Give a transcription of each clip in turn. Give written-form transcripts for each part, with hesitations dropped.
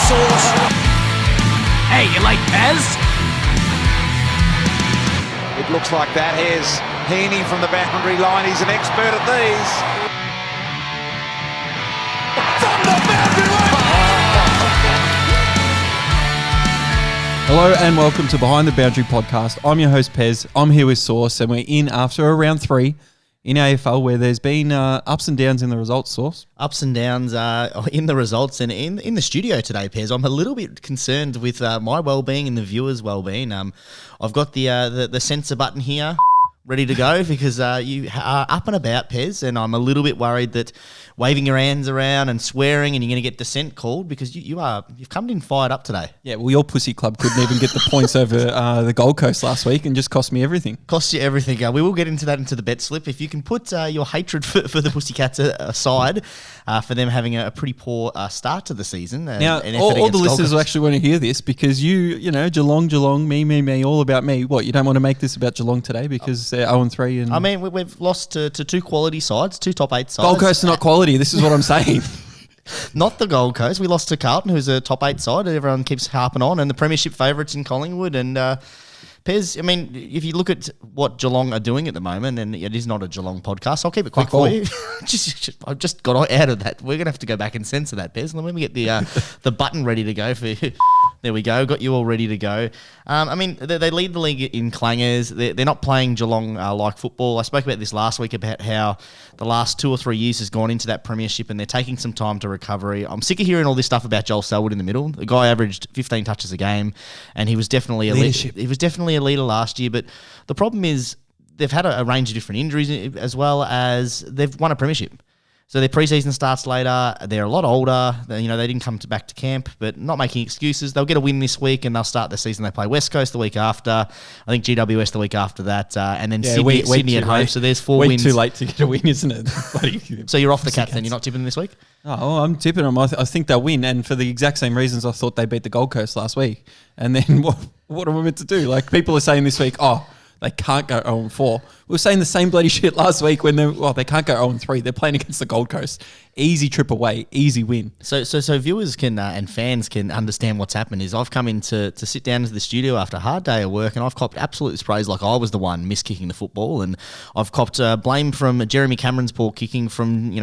Sauce. Hey, you like Pez? It looks like that. Here's Heaney from the boundary line. He's an expert at these. From the boundary line! Hello and welcome to Behind the Boundary podcast. I'm your host Pez. I'm here with Sauce and we're in after a round 3 in AFL where there's been ups and downs in the results, Sauce. Ups and downs in the results and in the studio today, Pez. I'm a little bit concerned with my well-being and the viewers' well-being. I've got the censor button here ready to go because you are up and about, Pez, and I'm a little bit worried that waving your hands around and swearing and you're going to get dissent called because you've come in fired up today. Yeah, well, your pussy club couldn't even get the points over the Gold Coast last week and just cost me everything. Cost you everything. We will get into that into the bet slip. If you can put your hatred for the Pussycats aside for them having a pretty poor start to the season. Now, all the listeners will actually want to hear this because you know, Geelong, me, all about me. What, you don't want to make this about Geelong today because they're 0-3? And I mean, we've lost to two quality sides, two top 8 sides. Gold Coast are not quality. This is what I'm saying. Not the Gold Coast. We lost to Carlton, who's a top 8 side. Everyone keeps harping on, and the premiership favourites in Collingwood. And Pez, I mean, if you look at what Geelong are doing at the moment, and it is not a Geelong podcast, I'll keep it quick for you. I've just got out of that. We're going to have to go back and censor that, Pez. Let me get the button ready to go for you. There we go. Got you all ready to go. I mean, they lead the league in clangers. They're not playing Geelong like football. I spoke about this last week about how the last 2 or 3 years has gone into that premiership and they're taking some time to recovery. I'm sick of hearing all this stuff about Joel Selwood in the middle. The guy averaged 15 touches a game and he was definitely a leader last year. But the problem is they've had a range of different injuries as well as they've won a premiership. So their preseason starts later. They're a lot older. They didn't come back to camp, but not making excuses. They'll get a win this week and they'll start the season. They play West Coast the week after. I think GWS the week after that, and then Sydney at home. Late. So there's 4 way wins. Too late to get a win, isn't it? So you're off the Cats then. You're not tipping them this week? Oh, I'm tipping them. I think they'll win, and for the exact same reasons I thought they beat the Gold Coast last week. And then what am I meant to do? Like people are saying this week, they can't go 0-4. We were saying the same bloody shit last week when they can't go 0-3. They're playing against the Gold Coast. Easy trip away, easy win. So viewers can and fans can understand what's happened is I've come in to sit down into the studio after a hard day of work and I've copped absolute sprays like I was the one miskicking the football, and I've copped blame from Jeremy Cameron's poor kicking from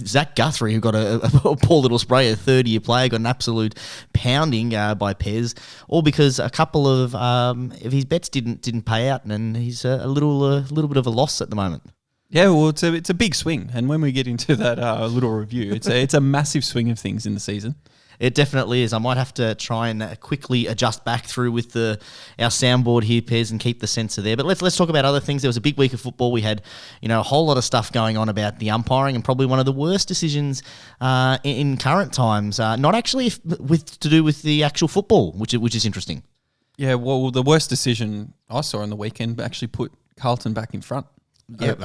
Zach Guthrie, who got a poor little spray, a third-year player, got an absolute pounding by Pez, all because a couple of his bets didn't pay out and he's a little bit of a loss at the moment. Yeah, well, it's a big swing, and when we get into that little review, it's a massive swing of things in the season. It definitely is. I might have to try and quickly adjust back through with our soundboard here, Pez, and keep the sensor there. But let's talk about other things. There was a big week of football. We had a whole lot of stuff going on about the umpiring, and probably one of the worst decisions in current times. Not actually to do with the actual football, which is interesting. Yeah, well, the worst decision I saw on the weekend actually put Carlton back in front. Yeah,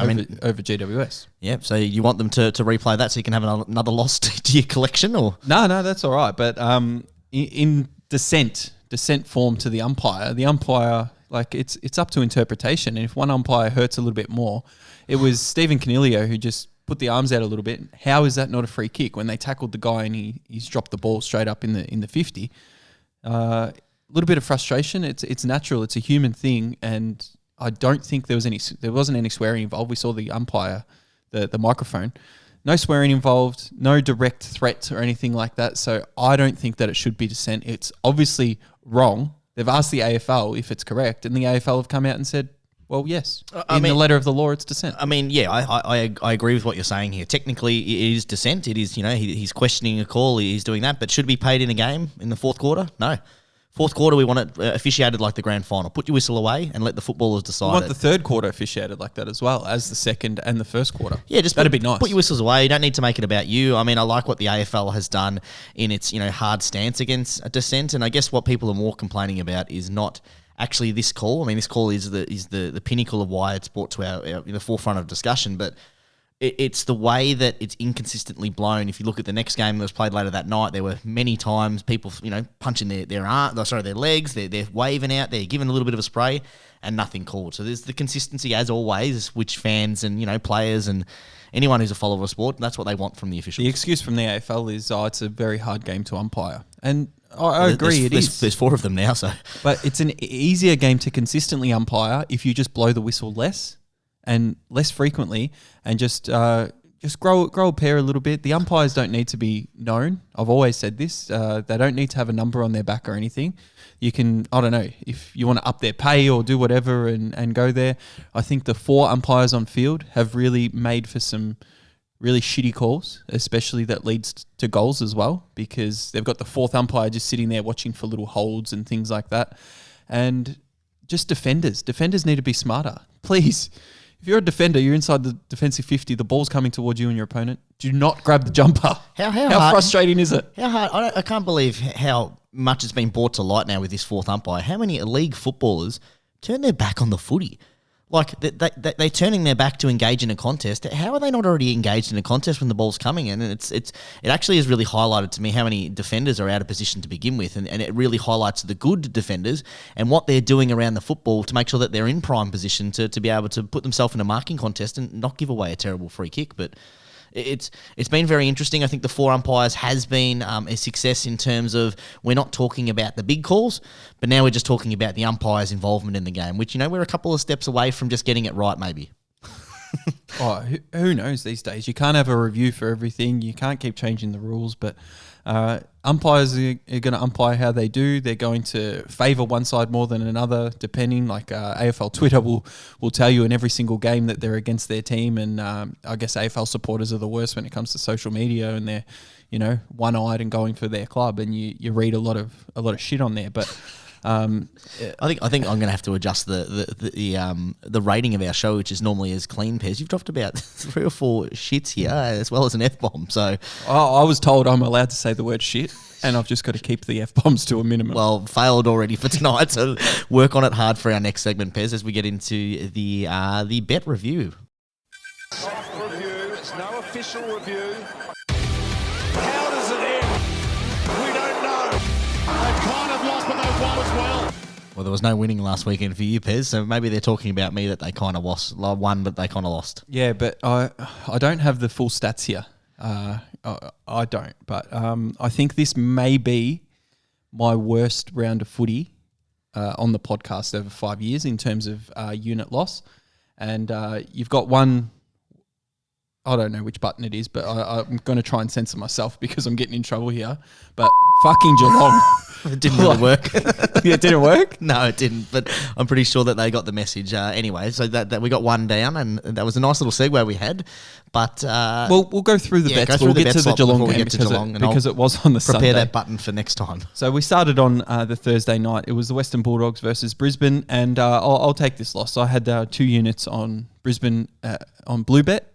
over GWS. Yeah, so you want them to replay that so you can have another loss to your collection, or no, that's all right. But in dissent form to the umpire, like it's up to interpretation. And if one umpire hurts a little bit more, it was Stephen Caniglio who just put the arms out a little bit. How is that not a free kick when they tackled the guy and he's dropped the ball straight up in the 50? A little bit of frustration. It's natural. It's a human thing, and I don't think there wasn't any swearing involved. We saw the umpire, the microphone. No swearing involved, no direct threat or anything like that. So I don't think that it should be dissent. It's obviously wrong. They've asked the AFL if it's correct, and the AFL have come out and said, well, yes. The letter of the law, it's dissent. I mean, yeah, I agree with what you're saying here. Technically, it is dissent. It is, he's questioning a call. He's doing that. But should it be paid in a game in the fourth quarter? No. Fourth quarter, we want it officiated like the grand final. Put your whistle away and let the footballers decide. We want the third quarter officiated like that as well as the second and the first quarter. Yeah, that'd be nice. Put your whistles away. You don't need to make it about you. I mean, I like what the AFL has done in its hard stance against dissent, and I guess what people are more complaining about is not actually this call. I mean, this call is the pinnacle of why it's brought to the forefront of discussion, but it's the way that it's inconsistently blown. If you look at the next game that was played later that night, there were many times people, punching their legs, they're waving out, they're giving a little bit of a spray, and nothing called. So there's the consistency as always, which fans and players and anyone who's a follower of sport, that's what they want from the officials. The excuse from the AFL is, it's a very hard game to umpire, and I agree. There's 4 of them now, so. But it's an easier game to consistently umpire if you just blow the whistle less and less frequently, and just grow a pair a little bit. The umpires don't need to be known. I've always said this. They don't need to have a number on their back or anything. You can, I don't know, if you want to up their pay or do whatever and go there. I think the 4 umpires on field have really made for some really shitty calls, especially that leads to goals as well, because they've got the 4th umpire just sitting there watching for little holds and things like that. And just defenders need to be smarter. Please, if you're a defender, you're inside the defensive 50, the ball's coming towards you and your opponent, do not grab the jumper. How frustrating is it? How hard? I can't believe how much it's been brought to light now with this 4th umpire. How many league footballers turn their back on the footy? Like, they're turning their back to engage in a contest. How are they not already engaged in a contest when the ball's coming in? And it actually has really highlighted to me how many defenders are out of position to begin with. And it really highlights the good defenders and what they're doing around the football to make sure that they're in prime position to be able to put themselves in a marking contest and not give away a terrible free kick. But it's been very interesting. I think the 4 umpires has been a success in terms of we're not talking about the big calls, but now we're just talking about the umpire's involvement in the game, which, we're a couple of steps away from just getting it right maybe. Who knows these days? You can't have a review for everything. You can't keep changing the rules, but umpires are going to umpire how they do. They're going to favour one side more than another, depending. Like AFL Twitter will tell you in every single game that they're against their team, and I guess AFL supporters are the worst when it comes to social media, and they're one-eyed and going for their club, and you read a lot of shit on there, but. I think I'm going to have to adjust the rating of our show, which is normally as clean, Pez. You've dropped about 3 or 4 shits here, as well as an F-bomb. So I was told I'm allowed to say the word shit, and I've just got to keep the F-bombs to a minimum. Well, failed already for tonight, so work on it hard for our next segment, Pez, as we get into the bet review. Soft review. It's no official review. How does it end? We don't know. They kind of lost, but they won as well. Well, there was no winning last weekend for you, Pez, so maybe they're talking about me that they kind of won, but they kind of lost. Yeah, but I don't have the full stats here. I don't, but I think this may be my worst round of footy on the podcast over 5 years in terms of unit loss. And you've got one, I don't know which button it is, but I'm going to try and censor myself because I'm getting in trouble here. But fucking Geelong. It didn't really work. Yeah, it didn't work? No, it didn't, but I'm pretty sure that they got the message. Anyway, so that we got one down, and that was a nice little segue we had. But we'll go through the bets. We'll get to the Geelong game because it was on the Sunday. Prepare that button for next time. So we started on the Thursday night. It was the Western Bulldogs versus Brisbane, and I'll take this loss. I had 2 units on Brisbane on Bluebet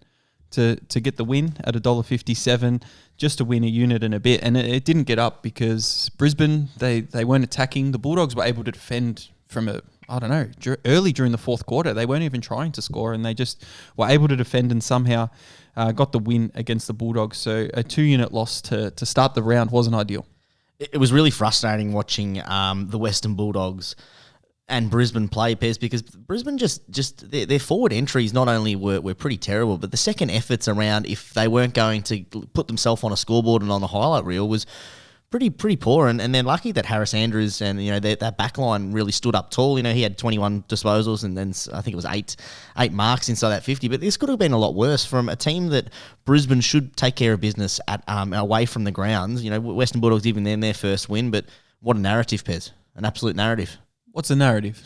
to get the win at $1.57, just to win a unit and a bit. And it didn't get up because Brisbane, they weren't attacking. The Bulldogs were able to defend from early during the 4th quarter. They weren't even trying to score, and they just were able to defend and somehow got the win against the Bulldogs. So a 2-unit loss to start the round wasn't ideal. It was really frustrating watching the Western Bulldogs and Brisbane play, Pez, because Brisbane just their forward entries not only were pretty terrible, but the second efforts around, if they weren't going to put themselves on a scoreboard and on a highlight reel, was pretty poor. And they're lucky that Harris Andrews and that back line really stood up tall. He had 21 disposals and then I think it was eight marks inside that 50. But this could have been a lot worse from a team that Brisbane should take care of business at away from the grounds. Western Bulldogs giving them their first win, but what a narrative, Pez! An absolute narrative. What's the narrative?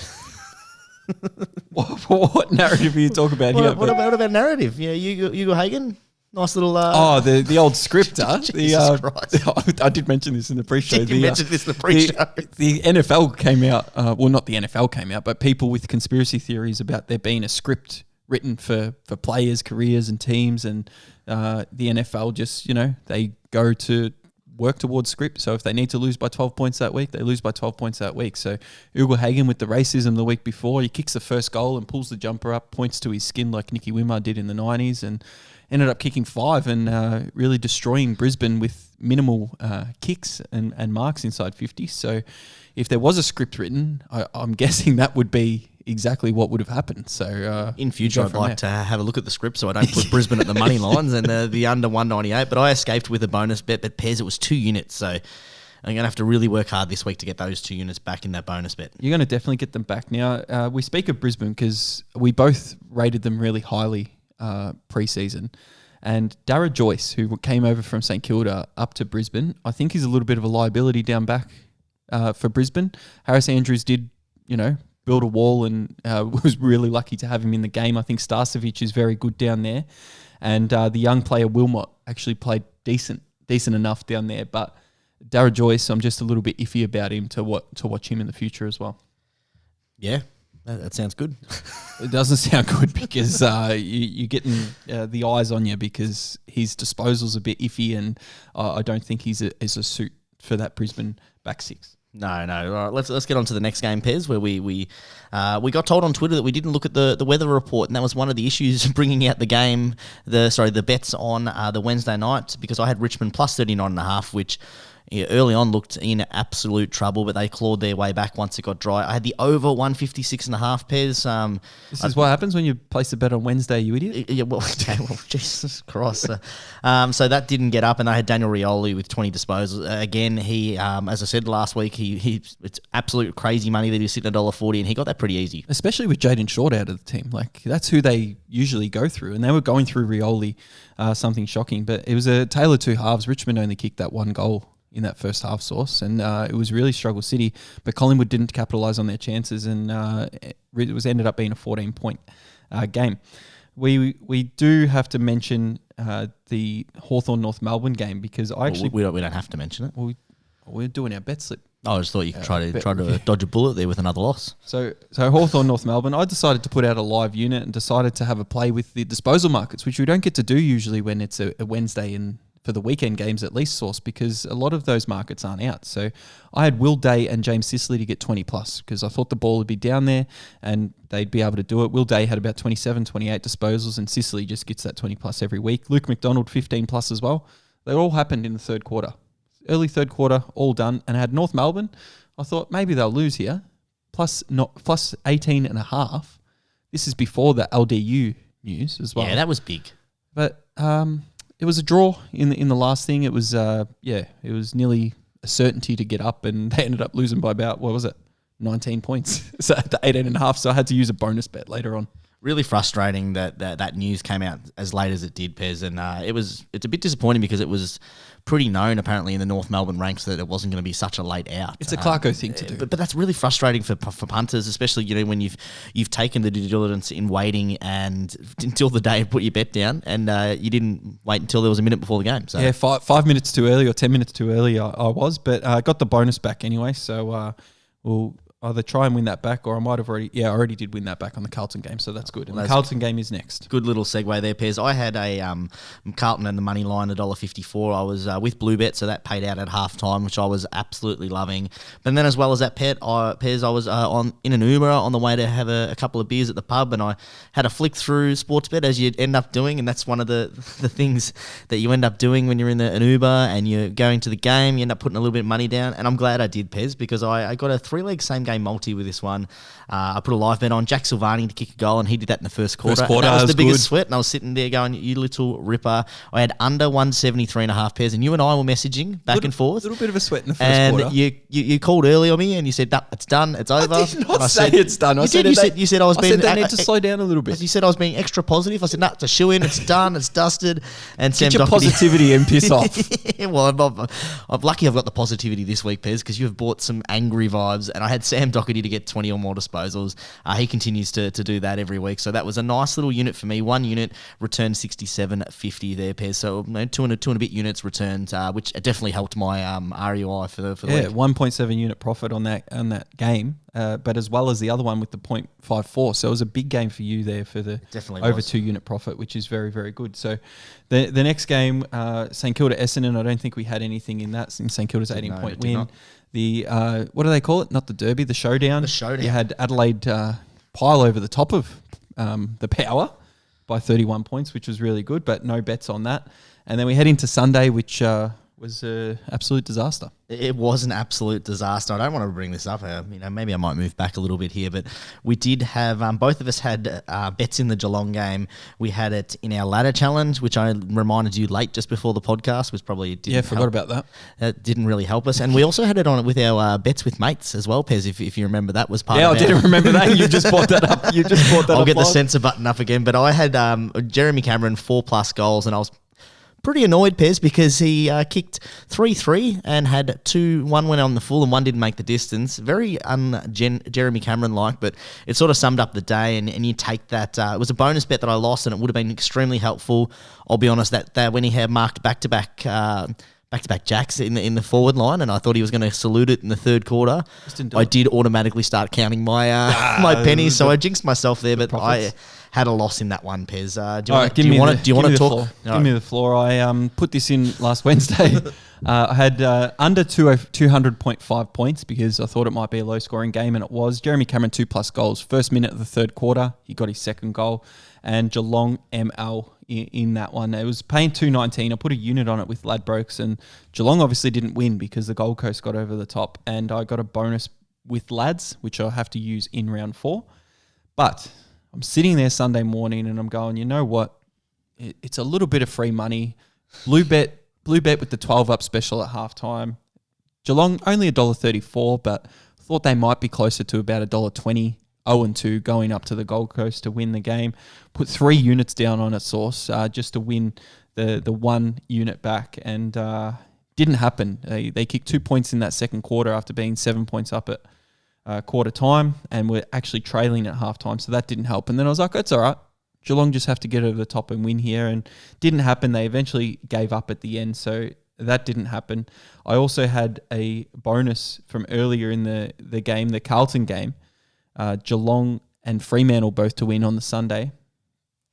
what narrative are you talking about here? What about narrative? Yeah, Hugo Hagen, nice little. The old script, huh? Jesus Christ. I did mention this in the pre-show. You mentioned this in the pre-show. The NFL came out. Well, not the NFL came out, but people with conspiracy theories about there being a script written for players' careers and teams, and the NFL just they go to work towards script. So if they need to lose by 12 points that week, they lose by 12 points that week. So Hugo Hagen with the racism the week before, he kicks the first goal and pulls the jumper up, points to his skin like Nicky Wimmer did in the 90s, and ended up kicking 5 and really destroying Brisbane with minimal kicks and marks inside 50. So if there was a script written, I'm guessing that would be exactly what would have happened. So in future, I'd like to have a look at the script so I don't put Brisbane at the money lines and the under 198. But I escaped with a bonus bet. But Pez, it was 2 units, so going to have to really work hard this week to get those 2 units back in that bonus bet. You're going to definitely get them back. Now, we speak of Brisbane because we both rated them really highly pre-season. And Dara Joyce, who came over from St Kilda up to Brisbane, I think he's a little bit of a liability down back for Brisbane. Harris Andrews did, build a wall and was really lucky to have him in the game. I think Starcevic is very good down there. And the young player Wilmot actually played decent enough down there. But Dara Joyce, I'm just a little bit iffy about him to watch him in the future as well. Yeah. That sounds good. It doesn't sound good because you're getting the eyes on you because his disposal's a bit iffy, and I don't think he's a suit for that Brisbane back six. No. All right, let's get on to the next game, Pez, where we got told on Twitter that we didn't look at the weather report, and that was one of the issues bringing out the game. The bets on the Wednesday night, because I had Richmond plus 39.5, which early on looked in absolute trouble, but they clawed their way back once it got dry. I had the over 156.5, Pez. This is what happens when you place a bet on Wednesday, you idiot. Yeah, well, Jesus Christ. So that didn't get up, and I had Daniel Rioli with 20 disposals. Again, he, as I said last week, it's absolute crazy money that he was sitting at $1.40, and he got that pretty easy. Especially with Jaden Short out of the team. Like, that's who they usually go through, and they were going through Rioli, something shocking. But it was a tale of two halves. Richmond only kicked that one goal in that first half, Sauce, and it was really struggle city, but Collingwood didn't capitalise on their chances, and it ended up being a 14-point game. We do have to mention the Hawthorn North Melbourne game because we don't have to mention it. We're doing our bet slip. I just thought you could try to dodge a bullet there with another loss. So Hawthorn North Melbourne, I decided to put out a live unit and decided to have a play with the disposal markets, which we don't get to do usually when it's a Wednesday and for the weekend games at least, Sauce, because a lot of those markets aren't out. So I had Will Day and James Sicily to get 20 plus because I thought the ball would be down there and they'd be able to do it. Will Day had about 27, 28 disposals, and Sicily just gets that 20 plus every week. Luke McDonald 15 plus as well. They all happened in the third quarter. Early third quarter, all done. And I had North Melbourne. I thought maybe they'll lose here. Plus 18.5. This is before the LDU news as well. Yeah, that was big. But it was a draw in the last thing. It was it was nearly a certainty to get up, and they ended up losing by about 19 points. So at the 18.5. So I had to use a bonus bet later on. Really frustrating that news came out as late as it did, Pez, and it's a bit disappointing because it was pretty known apparently in the North Melbourne ranks that it wasn't going to be such a late out. It's a Clarko thing to do, but that's really frustrating for punters, especially when you've taken the due diligence in waiting and until the day and put your bet down, and you didn't wait until there was a minute before the game. So yeah, 5 minutes too early or 10 minutes too early, I was, but I got the bonus back anyway. So we'll either try and win that back, or I might have I already did win that back on the Carlton game, so that's good. And the Carlton game is next. Good little segue there, Pez. I had a Carlton and the money line $1.54. I was with Bluebet, so that paid out at halftime, which I was absolutely loving. But then as well as that Pez, I was in an Uber on the way to have a couple of beers at the pub, and I had a flick through Sportsbet, as you end up doing, and that's one of the things that you end up doing when you're in an Uber and you're going to the game. You end up putting a little bit of money down, and I'm glad I did, Pez, because I got a 3-leg same game multi with this one. I put a live bet on Jack Silvani to kick a goal, and he did that in the first quarter. And that was the biggest sweat, and I was sitting there going, you little ripper. I had under 173.5 pairs, and you and I were messaging back and forth. A little bit of a sweat in the first quarter. And you called early on me, and you said, nah, it's done, it's over. I did not say it's done. You said I was being... they need to slow down a little bit. You said I was being extra positive. I said, nah, it's a shoe-in, it's done, it's dusted. And Get your positivity and piss off. Well, I'm lucky I've got the positivity this week, Pez, because you have brought some angry vibes, and I had Sam Doherty to get 20 or more disposals. He continues to do that every week, so that was a nice little unit for me. One unit returned 67.50 there, Pez. So two and a bit units returned, which definitely helped my RUI for the week. 1.7 unit profit on that game, but as well as the other one with the 0.54. So it was a big game for you there for the over 2 unit profit, which is very, very good. So the next game, St Kilda Essendon, I don't think we had anything in that. St Kilda's 18-point win. Not. The what do they call it? Not the Derby, the Showdown. The Showdown. You had Adelaide pile over the top of the Power by 31 points, which was really good, but no bets on that. And then we head into Sunday, which was an absolute disaster. It was an absolute disaster. I don't want to bring this up. Maybe I might move back a little bit here, but we did have both of us had bets in the Geelong game. We had it in our ladder challenge, which I reminded you late just before the podcast, which probably didn't Forgot about that. That didn't really help us, and we also had it on it with our bets with mates as well, Pez. If you remember, that was part. Yeah, of I didn't remember that. You just brought that up. I'll get the censor button up again. But I had Jeremy Cameron 4+ goals, and I was pretty annoyed, Pez, because he kicked 3-3 and had one went on the full and one didn't make the distance. Very Jeremy Cameron-like, but it sort of summed up the day, and you take that. It was a bonus bet that I lost, and it would have been extremely helpful. I'll be honest, that when he had marked back-to-back jacks in the forward line, and I thought he was going to salute it in the third quarter, I did automatically start counting my my pennies, so I jinxed myself there, but I had a loss in that one, Pez. Do you want to talk? Give me the floor. I put this in last Wednesday. I had under 200.5 points because I thought it might be a low-scoring game, and it was. Jeremy Cameron 2+ goals. First minute of the third quarter, he got his second goal, and Geelong ML in that one. It was paying 2.19. I put a unit on it with Ladbrokes, and Geelong obviously didn't win because the Gold Coast got over the top, and I got a bonus with Lads, which I'll have to use in round 4. But I'm sitting there Sunday morning and I'm going, you know what? It's a little bit of free money. Blue bet with the 12 up special at halftime. Geelong only $1.34, but thought they might be closer to about $1.20. 0-2 going up to the Gold Coast to win the game. Put 3 units down on it, Sauce, just to win the 1 unit back, and didn't happen. They kicked 2 points in that second quarter after being 7 points up at quarter time, and we're actually trailing at halftime, so that didn't help. And then I was like, it's all right. Geelong just have to get over the top and win here, and didn't happen. They eventually gave up at the end, so that didn't happen. I also had a bonus from earlier in the game, the Carlton game. Geelong and Fremantle both to win on the Sunday.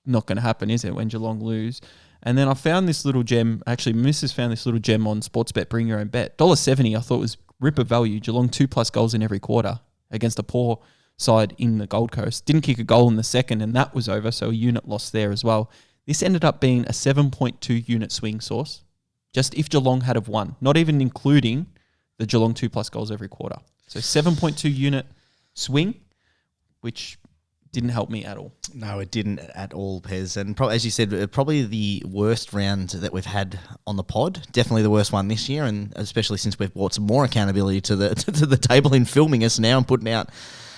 Not going to happen, is it, when Geelong lose? And then I found this little gem. Actually, Mrs. found this little gem on Sportsbet, bring your own bet. $1.70 I thought was ripper value. Geelong 2+ goals in every quarter against a poor side in the Gold Coast. Didn't kick a goal in the second, and that was over, so a unit lost there as well. This ended up being a 7.2 unit swing, Sauce. Just if Geelong had have won, not even including the Geelong 2+ goals every quarter. So 7.2 unit swing, which didn't help me at all. No, it didn't at all, Pez. And as you said, probably the worst round that we've had on the pod. Definitely the worst one this year, and especially since we've brought some more accountability to the table in filming us now and putting out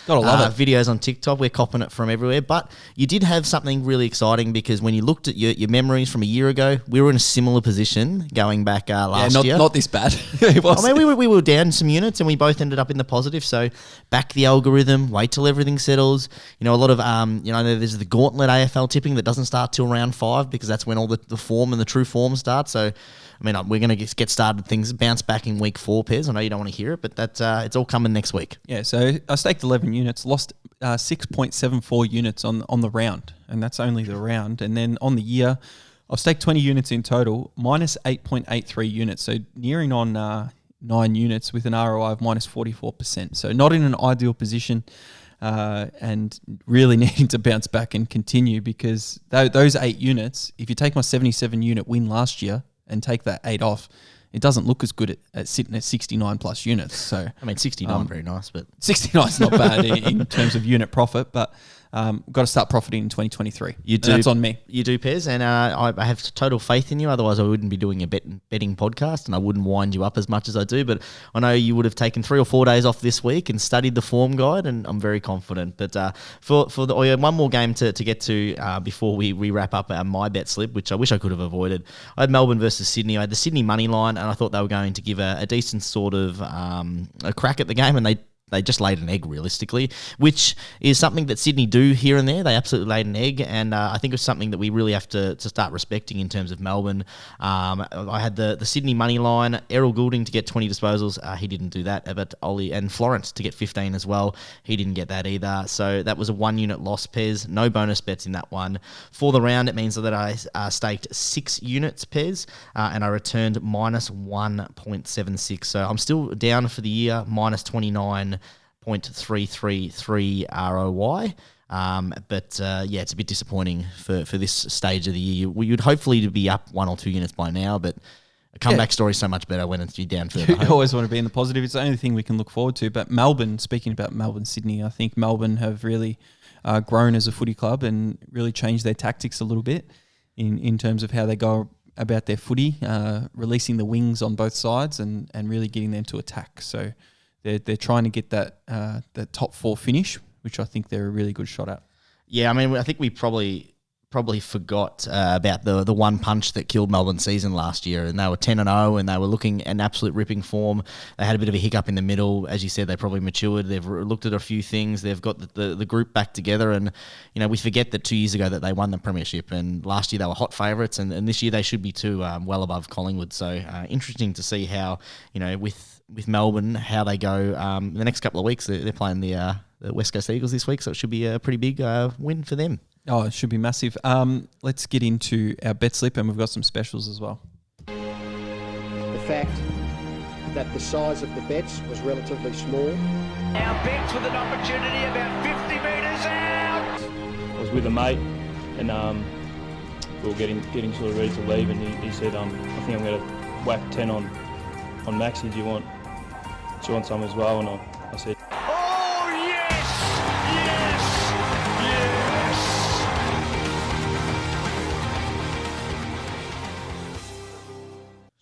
Gotta love it. Videos on TikTok. We're copping it from everywhere. But you did have something really exciting, because when you looked at your memories from a year ago, we were in a similar position going back last year. Not this bad. It was. I mean, we were down some units and we both ended up in the positive. So back the algorithm, wait till everything settles. A lot of, there's the gauntlet AFL tipping that doesn't start till round 5, because that's when all the form and the true form starts. So, I mean, we're going to get started. Things bounce back in week 4, Pez. I know you don't want to hear it, but it's all coming next week. Yeah, so I staked 11 units, lost 6.74 units on the round, and that's only the round. And then on the year, I've staked 20 units in total, minus 8.83 units, so nearing on 9 units with an ROI of minus 44%. So not in an ideal position, and really needing to bounce back and continue, because those 8 units, if you take my 77 unit win last year and take that 8 off, it doesn't look as good at sitting at 69 plus units. So I mean, 69 very nice, but 69 is not bad in terms of unit profit, but got to start profiting in 2023. You do. That's on me. You do, Pez, and I have total faith in you. Otherwise, I wouldn't be doing a betting podcast, and I wouldn't wind you up as much as I do. But I know you would have taken 3 or 4 days off this week and studied the form guide, and I'm very confident. But one more game to get to before we wrap up my bet slip, which I wish I could have avoided. I had Melbourne versus Sydney. I had the Sydney money line, and I thought they were going to give a decent sort of a crack at the game, and they just laid an egg, realistically, which is something that Sydney do here and there. They absolutely laid an egg, and I think it's something that we really have to start respecting in terms of Melbourne. I had the Sydney money line, Errol Goulding to get 20 disposals. He didn't do that, but Ollie and Florence to get 15 as well. He didn't get that either. So that was a 1-unit loss, Pez. No bonus bets in that one. For the round, it means that I staked 6 units, Pez, and I returned minus 1.76. So I'm still down for the year, minus 29.333 ROI. But it's a bit disappointing for this stage of the year. You'd hopefully be up 1 or 2 units by now, but a comeback story is so much better when it's you down further You home. always want to be in the positive. It's the only thing we can look forward to. But Melbourne, speaking about Melbourne, Sydney, I think Melbourne have really grown as a footy club and really changed their tactics a little bit in terms of how they go about their footy, releasing the wings on both sides and really getting them to attack. So they're trying to get that top 4 finish, which I think they're a really good shot at. Yeah, I mean, I think we probably forgot about the one punch that killed Melbourne's season last year, and they were 10-0, and they were looking an absolute ripping form. They had a bit of a hiccup in the middle, as you said. They probably matured. They've looked at a few things. They've got the group back together, and we forget that 2 years ago that they won the premiership, and last year they were hot favourites, and this year they should be too, well above Collingwood. So interesting to see how with Melbourne how they go. The next couple of weeks they're playing the West Coast Eagles this week, so it should be a pretty big win for them. Oh, it should be massive. Let's get into our bet slip, and we've got some specials as well. The fact that the size of the bets was relatively small. Our bets with an opportunity about 50 metres out. I was with a mate, and we were getting sort of ready to leave, and he said, I think I'm going to whack 10 on Maxi. Do you want some as well? And I said, Oh, yes! Yes! Yes!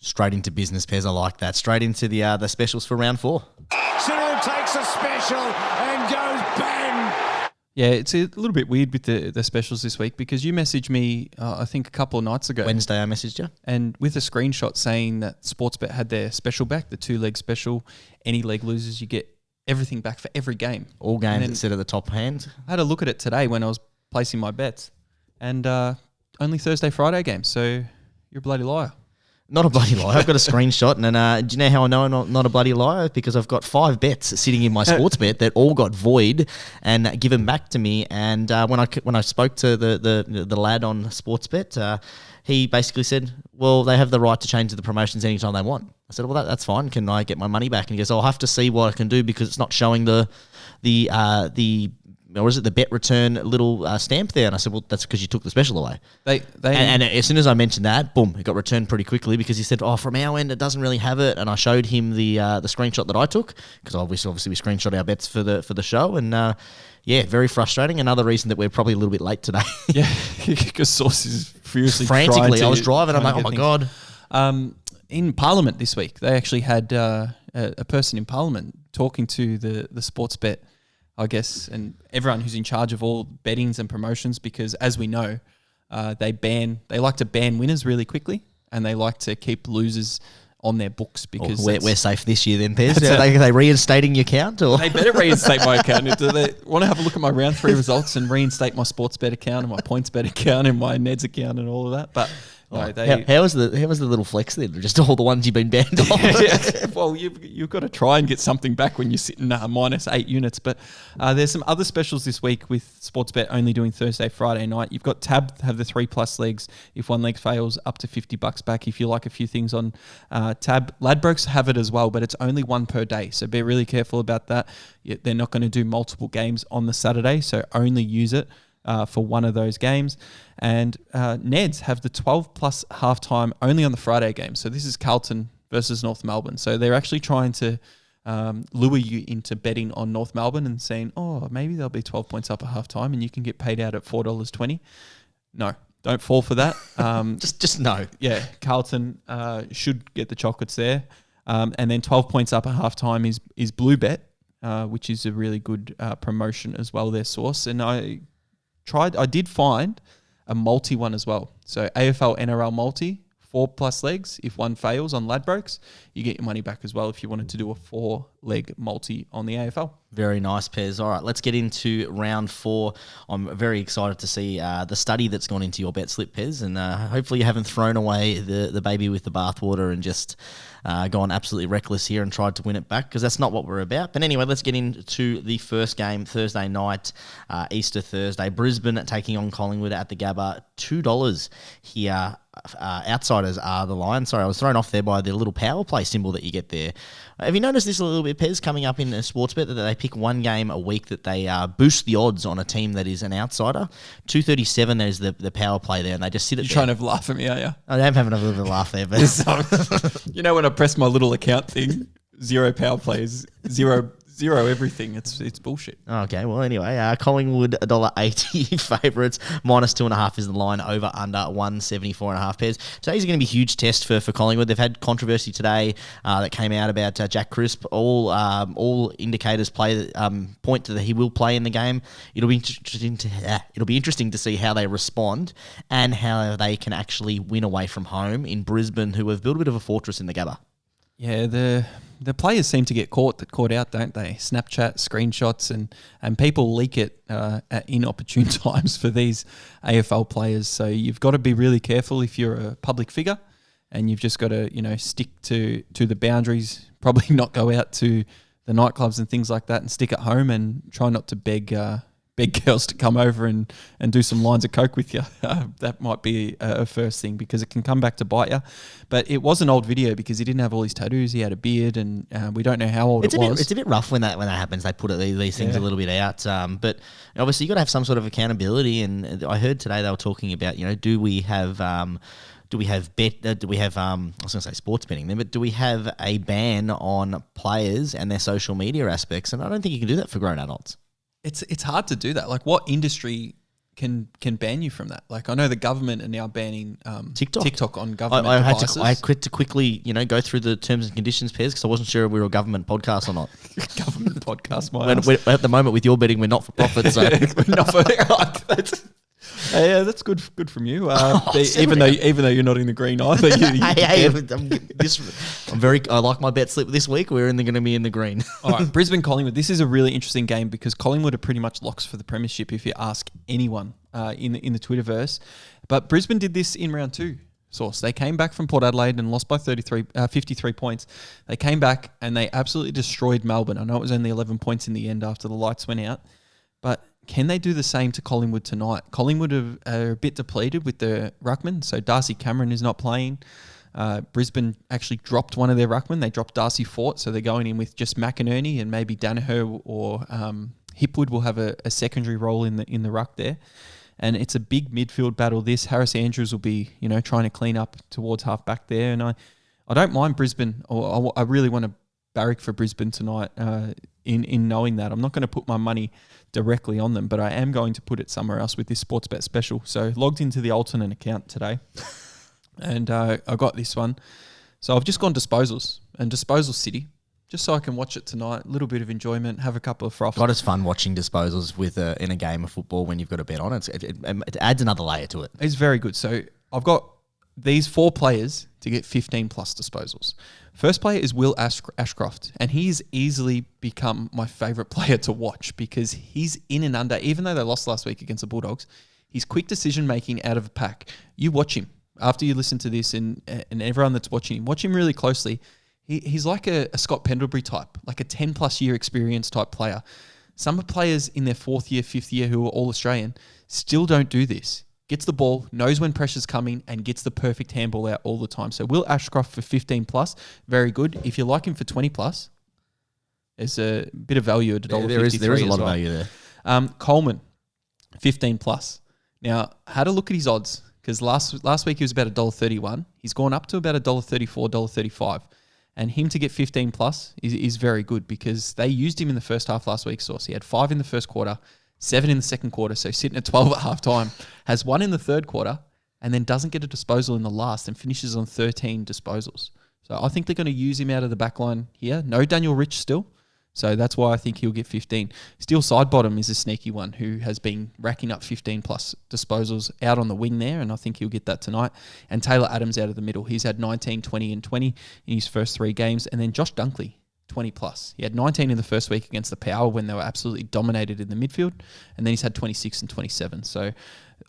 Straight into business, Pez. I like that. Straight into the specials for round 4. Cyril takes a special and goes bang. Yeah, it's a little bit weird with the specials this week because you messaged me, I think, a couple of nights ago. Wednesday I messaged you. And with a screenshot saying that Sportsbet had their special back, the 2-leg special. Any leg losers, you get everything back for every game. All games that sit at the top hand. I had a look at it today when I was placing my bets. And only Thursday, Friday games. So you're a bloody liar. Not a bloody liar. I've got a screenshot, and do you know how I know I'm not a bloody liar? Because I've got 5 bets sitting in my sports bet that all got void and given back to me. And when I spoke to the lad on Sportsbet, he basically said, "Well, they have the right to change the promotions anytime they want." I said, "Well, that's fine. Can I get my money back?" And he goes, "I'll have to see what I can do because it's not showing the or is it the bet return little stamp there?" And I said, "Well, that's because you took the special away." And as soon as I mentioned that, boom, it got returned pretty quickly because he said, "Oh, from our end, it doesn't really have it." And I showed him the screenshot that I took because obviously we screenshot our bets for the show, and yeah, very frustrating. Another reason that we're probably a little bit late today. Yeah, because Sauce is furiously frantically. I was driving. I'm like, "Oh my god!" In Parliament this week, they actually had a person in Parliament talking to the Sportsbet, I guess, and everyone who's in charge of all bettings and promotions, because as we know, they like to ban winners really quickly, and they like to keep losers on their books because we're safe this year. Then, Pez, are they reinstating your account? Or? They better reinstate my account. Do they want to have a look at my round 3 results and reinstate my Sportsbet account and my PointsBet account and my Ned's account and all of that? But no, how was the little flex then? Just all the ones you've been banned on. Yeah. Well, you've got to try and get something back when you're sitting minus 8 units. But there's some other specials this week with Sportsbet only doing Thursday, Friday night. You've got Tab have the 3+ legs. If one leg fails, up to $50 back. If you like a few things on Tab, Ladbrokes have it as well, but it's only one per day. So be really careful about that. They're not going to do multiple games on the Saturday, so only use it for one of those games. And Neds have the 12+ halftime only on the Friday game. So this is Carlton versus North Melbourne. So they're actually trying to lure you into betting on North Melbourne and saying, oh, maybe they'll be 12 points up at halftime and you can get paid out at $4.20. No, don't fall for that. Just no. Yeah, Carlton should get the chocolates there. And then 12 points up at halftime is Blue Bet, which is a really good promotion as well, their source. And I did find a multi one as well. So AFL NRL multi, 4+ legs. If one fails on Ladbrokes, you get your money back as well if you wanted to do a 4-leg multi on the AFL. Very nice, Pez. All right, let's get into round 4. I'm very excited to see the study that's gone into your bet slip, Pez, and hopefully you haven't thrown away the baby with the bathwater and just gone absolutely reckless here and tried to win it back, because that's not what we're about. But anyway, let's get into the first game, Thursday night, Easter Thursday. Brisbane taking on Collingwood at the Gabba, $2 here. outsiders are the Lions. Sorry, I was thrown off there by the little power play symbol that you get there. Have you noticed this a little bit, Pez, coming up in Sportsbet, that they pick one game a week that they boost the odds on a team that is an outsider? 237, there's the power play there, and they just sit at You're trying to laugh at me, are you? I am having a little bit of a laugh there, but You know when I press my little account thing, 0 power plays, zero everything. It's bullshit. Okay, well, anyway, Collingwood $1.80 favourites, -2.5 is the line, over under 174.5 Pairs. Today's going to be a huge test for Collingwood. They've had controversy today that came out about Jack Crisp. All indicators point to that he will play in the game. It'll be interesting to see how they respond and how they can actually win away from home in Brisbane, who have built a bit of a fortress in the Gabba. Yeah, the players seem to get caught out, don't they? Snapchat, screenshots, and people leak it at inopportune times for these AFL players. So you've got to be really careful if you're a public figure, and you've just got to stick to the boundaries. Probably not go out to the nightclubs and things like that, and stick at home and try not to beg girls to come over and do some lines of coke with you. That might be a first thing, because it can come back to bite you. But it was an old video because he didn't have all his tattoos. He had a beard, and we don't know how old it was. It's a bit rough when that happens. They put these things a little bit out. But obviously, you got to have some sort of accountability. And I heard today they were talking about, do we have I was going to say sports betting then, but do we have a ban on players and their social media aspects? And I don't think you can do that for grown adults. It's hard to do that. Like, what industry can ban you from that? Like, I know the government are now banning TikTok on government devices. I had to quickly, go through the terms and conditions, Pez, because I wasn't sure if we were a government podcast or not. Government podcast, at the moment, with your betting, we're not for profit. So we're not for yeah, that's good from you. Even though you're not in the green either. I like my bet slip this week. We're going to be in the green. All right, Brisbane Collingwood. This is a really interesting game because Collingwood are pretty much locks for the premiership if you ask anyone in the Twitterverse. But Brisbane did this in round 2. Sauce. They came back from Port Adelaide and lost by 53 points. They came back and they absolutely destroyed Melbourne. I know it was only 11 points in the end after the lights went out, but can they do the same to Collingwood tonight? Collingwood are a bit depleted with their ruckman, so Darcy Cameron is not playing. Brisbane actually dropped one of their ruckmen. They dropped Darcy Fort, so they're going in with just McInerney, and maybe Danaher or Hipwood will have a secondary role in the ruck there. And it's a big midfield battle. This Harris Andrews will be trying to clean up towards half back there, and I don't mind Brisbane. Or I really want to barrack for Brisbane tonight. In knowing that, I'm not going to put my money directly on them, but I am going to put it somewhere else with this Sportsbet special. So logged into the alternate account today, and I got this one. So I've just gone disposals and Disposal City, just so I can watch it tonight. A little bit of enjoyment, have a couple of froths. God, it's fun watching disposals in a game of football when you've got a bet on it. It adds another layer to it. It's very good. So I've got these 4 players to get 15 plus disposals. First player is Will Ashcroft, and he's easily become my favourite player to watch because he's in and under, even though they lost last week against the Bulldogs, he's quick decision-making out of a pack. You watch him. After you listen to this and everyone that's watching him, watch him really closely. He's like a Scott Pendlebury type, like a 10-plus year experience type player. Some players in their 4th year, 5th year who are All-Australian still don't do this. Gets the ball, knows when pressure's coming, and gets the perfect handball out all the time. So Will Ashcroft for 15 plus, very good. If you like him for 20 plus, there's a bit of value at $1.53. There is a lot of value there. Coleman, 15 plus. Now, had a look at his odds because last week he was about $1.31. He's gone up to about $1.34, $1.35. And him to get 15 plus is very good because they used him in the first half last week, Sauce. He had 5 in the first quarter, 7 in the second quarter, so sitting at 12 at half time, has 1 in the third quarter, and then doesn't get a disposal in the last and finishes on 13 disposals. So I think they're going to use him out of the back line here. No Daniel Rich still, so that's why I think he'll get 15. Steel Sidebottom is a sneaky one who has been racking up 15 plus disposals out on the wing there, and I think he'll get that tonight. And Taylor Adams out of the middle. He's had 19, 20, and 20 in his first 3 games. And then Josh Dunkley, 20 plus. He had 19 in the first week against the Power when they were absolutely dominated in the midfield, and then he's had 26 and 27. So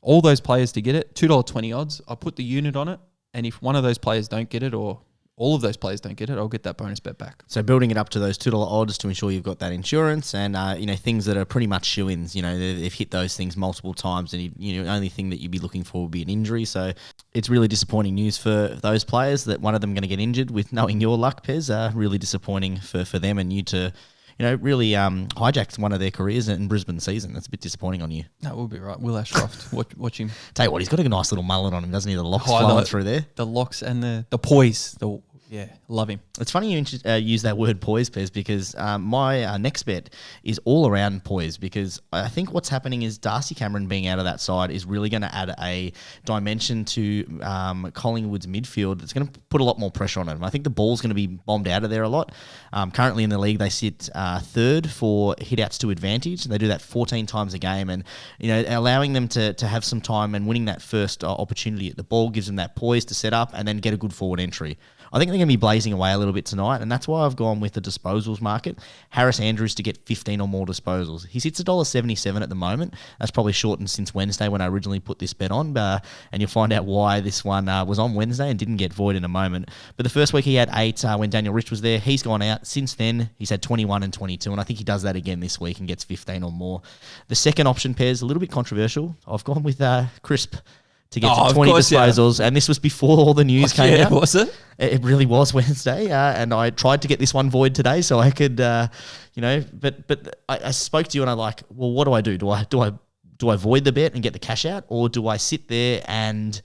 all those players to get it, $2.20 odds. I put the unit on it, and if one of those players don't get it or all of those players don't get it, I'll get that bonus bet back. So building it up to those $2 odds to ensure you've got that insurance and, things that are pretty much shoo-ins. They've hit those things multiple times and, the only thing that you'd be looking for would be an injury. So it's really disappointing news for those players that one of them going to get injured with knowing your luck, Pez. Really disappointing for them and you to, really hijacked one of their careers in Brisbane season. That's a bit disappointing on you. No, we'll be right. Will Ashcroft, watch him. Tell you what, he's got a nice little mullet on him, doesn't he? The locks flowing through there. The locks and the poise. Love him. It's funny you use that word poise, Pez, because my next bet is all around poise because I think what's happening is Darcy Cameron being out of that side is really going to add a dimension to Collingwood's midfield that's going to put a lot more pressure on it. I think the ball's going to be bombed out of there a lot. Currently in the league, they sit third for hit-outs to advantage. They do that 14 times a game and, allowing them to have some time and winning that first opportunity at the ball gives them that poise to set up and then get a good forward entry. I think they're going to be blazing away a little bit tonight, and that's why I've gone with the disposals market. Harris Andrews to get 15 or more disposals. He sits $1.77 at the moment. That's probably shortened since Wednesday when I originally put this bet on, and you'll find out why this one was on Wednesday and didn't get void in a moment. But the first week he had 8 when Daniel Rich was there. He's gone out. Since then, he's had 21 and 22, and I think he does that again this week and gets 15 or more. The second option pair is a little bit controversial. I've gone with Crisp to get to 20 disposals, and this was before all the news came out. Was it? It really was Wednesday, and I tried to get this one void today so I could, but I spoke to you and I'm like, well, what do I do? Do I void the bet and get the cash out, or do I sit there and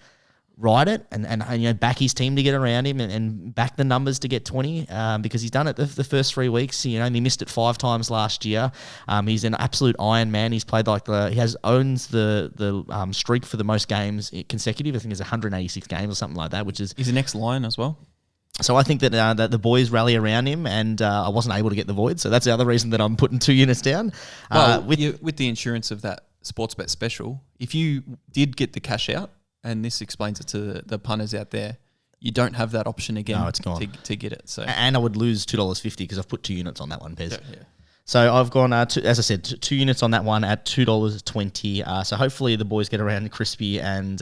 ride it and back his team to get around him and back the numbers to get 20 because he's done it the first 3 weeks. He only missed it 5 times last year. He's an absolute Iron Man. He's played owns the streak for the most games consecutive. I think it's 186 games or something like that, which is... He's an ex-Lion as well. So I think that the boys rally around him, and I wasn't able to get the void. So that's the other reason that I'm putting 2 units down. Well, with the insurance of that Sportsbet special, if you did get the cash out, and this explains it to the punters out there, you don't have that option again. No, it's gone. To get it. So and I would lose $2.50 because I've put 2 units on that one, Pez. Yeah. So I've gone, as I said, 2 units on that one at $2.20. So hopefully the boys get around Crispy and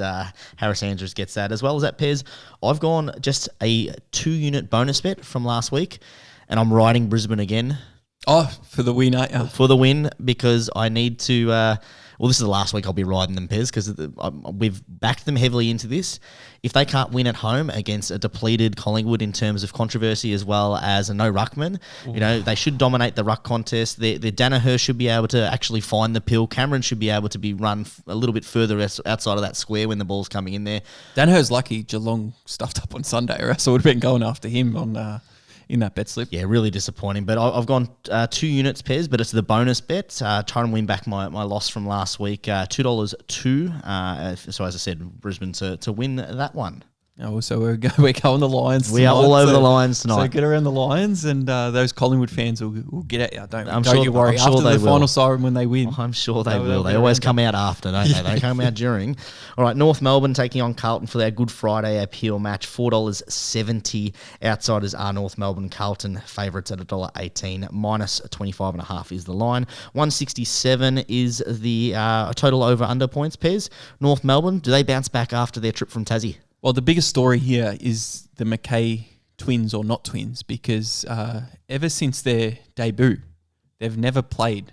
Harris Andrews gets that. As well as that, Pez, I've gone just a 2-unit bonus bet from last week, and I'm riding Brisbane again. Oh, for the win, aren't you? For the win, because I need to... this is the last week I'll be riding them, Pez, because we've backed them heavily into this. If they can't win at home against a depleted Collingwood in terms of controversy as well as a no ruckman, they should dominate the ruck contest. The Danaher should be able to actually find the pill. Cameron should be able to be run a little bit further outside of that square when the ball's coming in there. Danaher's lucky Geelong stuffed up on Sunday, or else I would have been going after him on... in that bet slip. Yeah, really disappointing. But I've gone 2 units, Pez, but it's the bonus bet. Trying to win back my loss from last week, $2.02. So as I said, Brisbane to win that one. Oh, so we're going the Lions tonight. We are all over the Lions tonight. So get around the Lions, and those Collingwood fans will get at you. Don't you worry. I'm sure after they the will. final siren when they win. I'm sure they will. They always come out after, don't they? They come out during. All right, North Melbourne taking on Carlton for their Good Friday appeal match. $4.70. Outsiders are North Melbourne. Carlton favourites at $1.18. Minus 25.5 is the line. 167 is the total over-under points, Pez. North Melbourne, do they bounce back after their trip from Tassie? Well, the biggest story here is the McKay twins or not twins, because ever since their debut, they've never played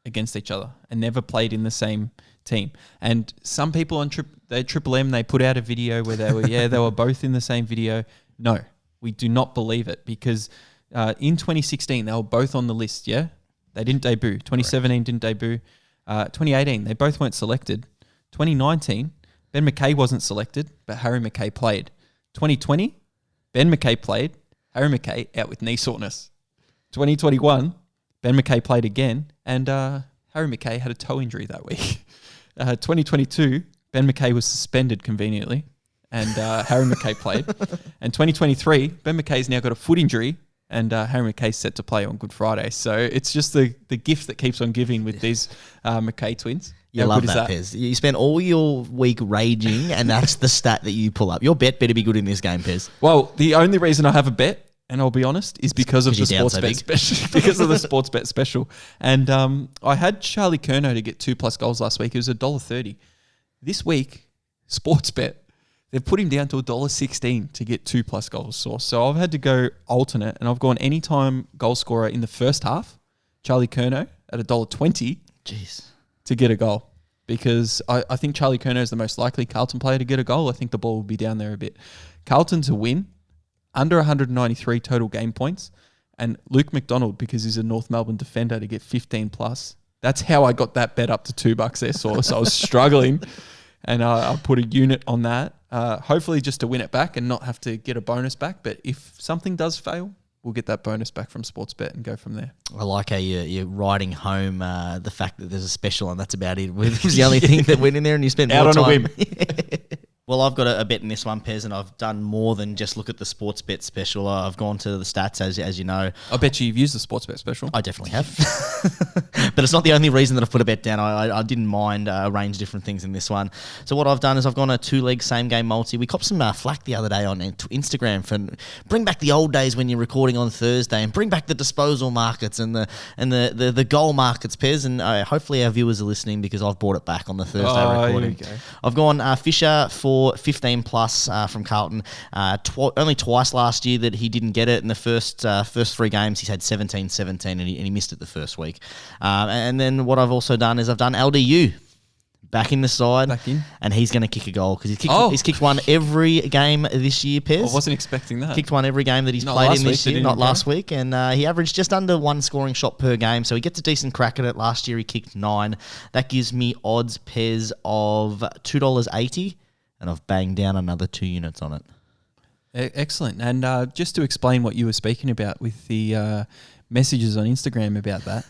against each other and never played in the same team. And some people on Triple M, they put out a video where they were, they were both in the same video. No, we do not believe it, because in 2016, they were both on the list, yeah? They didn't debut. 2017 didn't debut. 2018, they both weren't selected. 2019, Ben McKay wasn't selected, but Harry McKay played. 2020, Ben McKay played. Harry McKay out with knee soreness. 2021, Ben McKay played again, and Harry McKay had a toe injury that week. 2022, Ben McKay was suspended conveniently, and Harry McKay played. And 2023, Ben McKay's now got a foot injury, and Harry McKay's set to play on Good Friday. So it's just the gift that keeps on giving with these McKay twins. You love that, Pez. You spend all your week raging, and that's the stat that you pull up. Your bet better be good in this game, Pez. Well, the only reason I have a bet, and I'll be honest, is because of the Sportsbet special. Because of the Sportsbet special. And I had Charlie Curnow to get 2+ goals last week. It was $1.30. This week, Sportsbet They've put him down to $1.16 to get 2+ goals Sauce. So I've had to go alternate, and I've gone anytime goal scorer in the first half, Charlie Curnow at $1.20 Jeez. to get a goal. Because I think Charlie Curnow is the most likely Carlton player to get a goal. I think the ball will be down there a bit. Carlton to win, under 193 total game points, and Luke McDonald, because he's a North Melbourne defender, to get 15+. That's how I got that bet up to $2 there, Sauce. I was struggling, and I put a unit on that. Hopefully just to win it back and not have to get a bonus back. But if something does fail, we'll get that bonus back from Sportsbet and go from there. I like how you're riding home the fact that there's a special and that's about it. It was the only thing that went in there, and you spent more Out on time. a whim. Well, I've got a bet in this one, Pez, and I've done more than just look at the Sportsbet special. I've gone to the stats, as you know. I bet you've used the Sportsbet special. I definitely have. But it's not the only reason that I've put a bet down. I didn't mind a range of different things in this one. So what I've done is I've gone a 2-leg same-game multi. We copped some flack the other day on Instagram for bring back the old days when you're recording on Thursday, and bring back the disposal markets and the goal markets, Pez. And hopefully our viewers are listening, because I've brought it back on the Thursday recording. Here we go. I've gone Fisher for 15+ from Carlton. Only twice last year that he didn't get it. In the first 3 games, he's had 17-17, and he missed it the first week. And then what I've also done is I've done LDU back in the side, and he's going to kick a goal, because he's kicked one every game this year, Pez. I wasn't expecting that. Kicked one every game that he's Not played last in this week, year, not last week. And he averaged just under 1 scoring shot per game, so he gets a decent crack at it. Last year he kicked 9. That gives me odds, Pez, of $2.80. And I've banged down another 2 units on it. Excellent. And just to explain what you were speaking about with the messages on Instagram about that,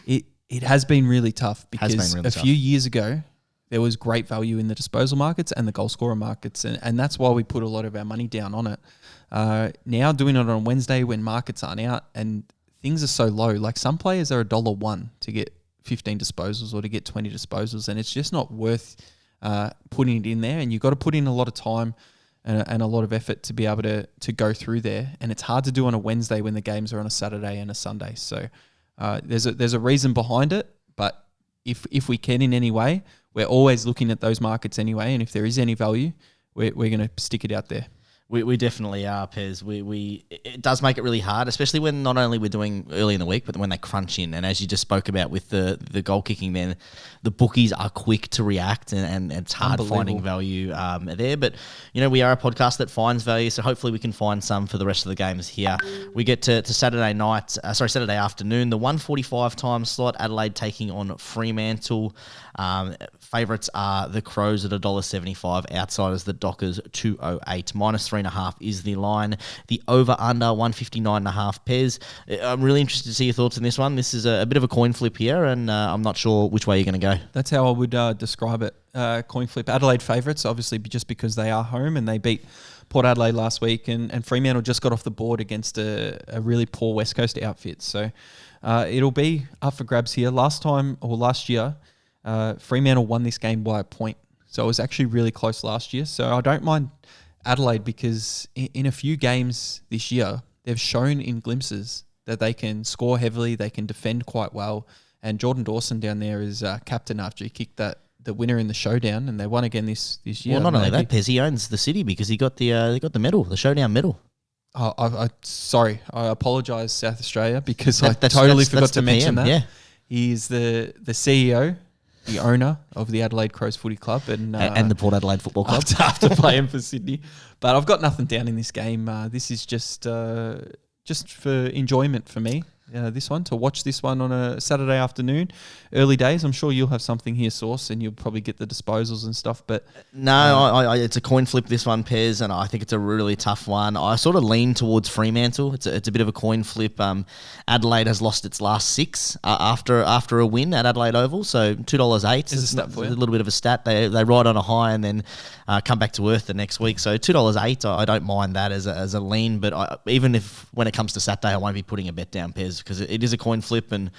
it has been really tough, because a few years ago, there was great value in the disposal markets and the goal scorer markets. And that's why we put a lot of our money down on it. Now doing it on Wednesday when markets aren't out and things are so low, like some players are $1.01 to get 15 disposals or to get 20 disposals, and it's just not worth putting it in there. And you've got to put in a lot of time and a lot of effort to be able to go through there. And it's hard to do on a Wednesday when the games are on a Saturday and a Sunday. So there's a reason behind it. But if we can in any way, we're always looking at those markets anyway. And if there is any value, we're going to stick it out there. We definitely are, Pez. It does make it really hard, especially when not only we're doing early in the week, but when they crunch in. And as you just spoke about with the goal kicking, then the bookies are quick to react, and it's hard finding value there. But, we are a podcast that finds value, so hopefully we can find some for the rest of the games here. We get to Saturday afternoon, the 1:45 time slot, Adelaide taking on Fremantle. Favourites are the Crows at $1.75, outsiders the Dockers 2.08, -3.5 is the line. The over-under 159.5, Pez. I'm really interested to see your thoughts on this one. This is a bit of a coin flip here, and I'm not sure which way you're going to go. That's how I would describe it. Coin flip. Adelaide favourites, obviously, just because they are home and they beat Port Adelaide last week, and Fremantle just got off the board against a really poor West Coast outfit. So it'll be up for grabs here. Last year, Fremantle won this game by a point. So it was actually really close last year. So I don't mind Adelaide, because in a few games this year, they've shown in glimpses that they can score heavily, they can defend quite well. And Jordan Dawson down there is captain after he kicked the winner in the showdown, and they won again this year. Well, not only that, Pez, he owns the city because he got the medal, the showdown medal. Oh, sorry. I apologise, South Australia, because I totally forgot to mention that. Yeah. He is the CEO, the owner of the Adelaide Crows Footy Club, and the Port Adelaide Football Club. After playing for Sydney, but I've got nothing down in this game. This is just for enjoyment for me. This one, to watch this one on a Saturday afternoon, early days. I'm sure you'll have something here, Sauce, and you'll probably get the disposals and stuff. But no, it's a coin flip, this one, Pez, and I think it's a really tough one. I sort of lean towards Fremantle. It's a bit of a coin flip. Adelaide has lost its last 6 after a win at Adelaide Oval, so $2.08. It's a stat for you. A little bit of a stat. They ride on a high and then come back to earth the next week. So $2.08, I don't mind that as a lean. But even if when it comes to Saturday, I won't be putting a bet down, Pez, because it is a coin flip, and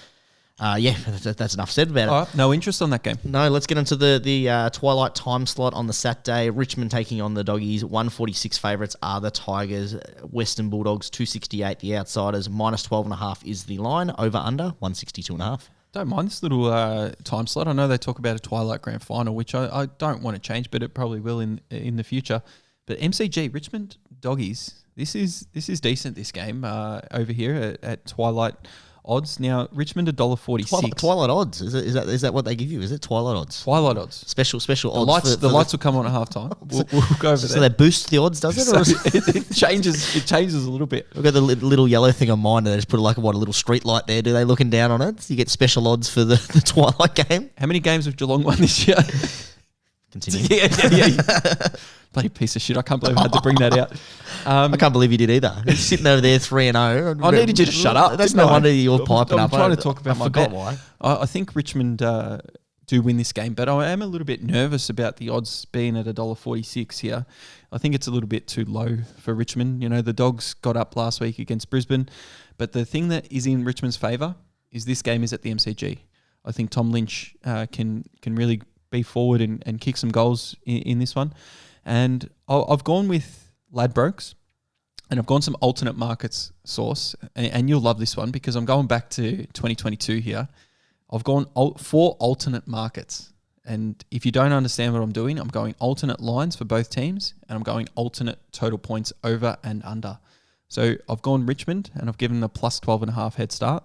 that's enough said about it. All right, no interest on that game. No, let's get into the twilight time slot on the Saturday. Richmond taking on the Doggies. 146 favourites are the Tigers. Western Bulldogs 268, the outsiders. -12.5 is the line. Over under 162.5. don't mind this little time slot. I know they talk about a Twilight Grand Final, which I don't want to change, but it probably will in the future. But MCG, Richmond Doggies, this is decent, this game over here at Twilight odds. Now, Richmond $1.46. Twilight odds. Is that what they give you? Is it Twilight odds? Twilight odds. Special odds. The lights will come on at halftime. We'll go over there. So that boosts the odds, does it? Or it changes a little bit. We've got the little yellow thing on mine, and they just put a little street light there. Do they looking down on it? So you get special odds for the Twilight game. How many games have Geelong won this year? Continue. Yeah. Bloody piece of shit. I can't believe I had to bring that out. I can't believe you did either. You're sitting over there 3-0. I needed you to shut up. That's no wonder you're piping up. I'm trying to talk about my bet. Why. I think Richmond do win this game, but I am a little bit nervous about the odds being at $1.46 here. I think it's a little bit too low for Richmond. You know, the Dogs got up last week against Brisbane, but the thing that is in Richmond's favour is this game is at the MCG. I think Tom Lynch can really be forward and kick some goals in this one. And I've gone with Ladbrokes, and I've gone some alternate markets Sauce, and you'll love this one because I'm going back to 2022 here. I've gone 4 alternate markets, and if you don't understand what I'm doing, I'm going alternate lines for both teams, and I'm going alternate total points over and under. So I've gone Richmond, and I've given them a plus 12.5 head start.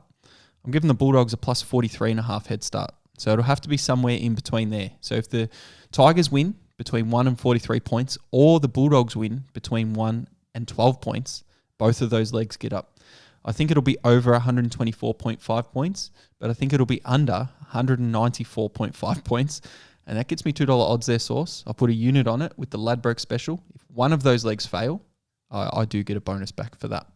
I'm giving the Bulldogs a plus 43.5 head start. So it'll have to be somewhere in between there. So if the Tigers win between 1 and 43 points, or the Bulldogs win between 1 and 12 points, both of those legs get up. I think it'll be over 124.5 points, but I think it'll be under 194.5 points. And that gets me $2 odds there, Sauce. I'll put a unit on it with the Ladbroke special. If one of those legs fail, I do get a bonus back for that.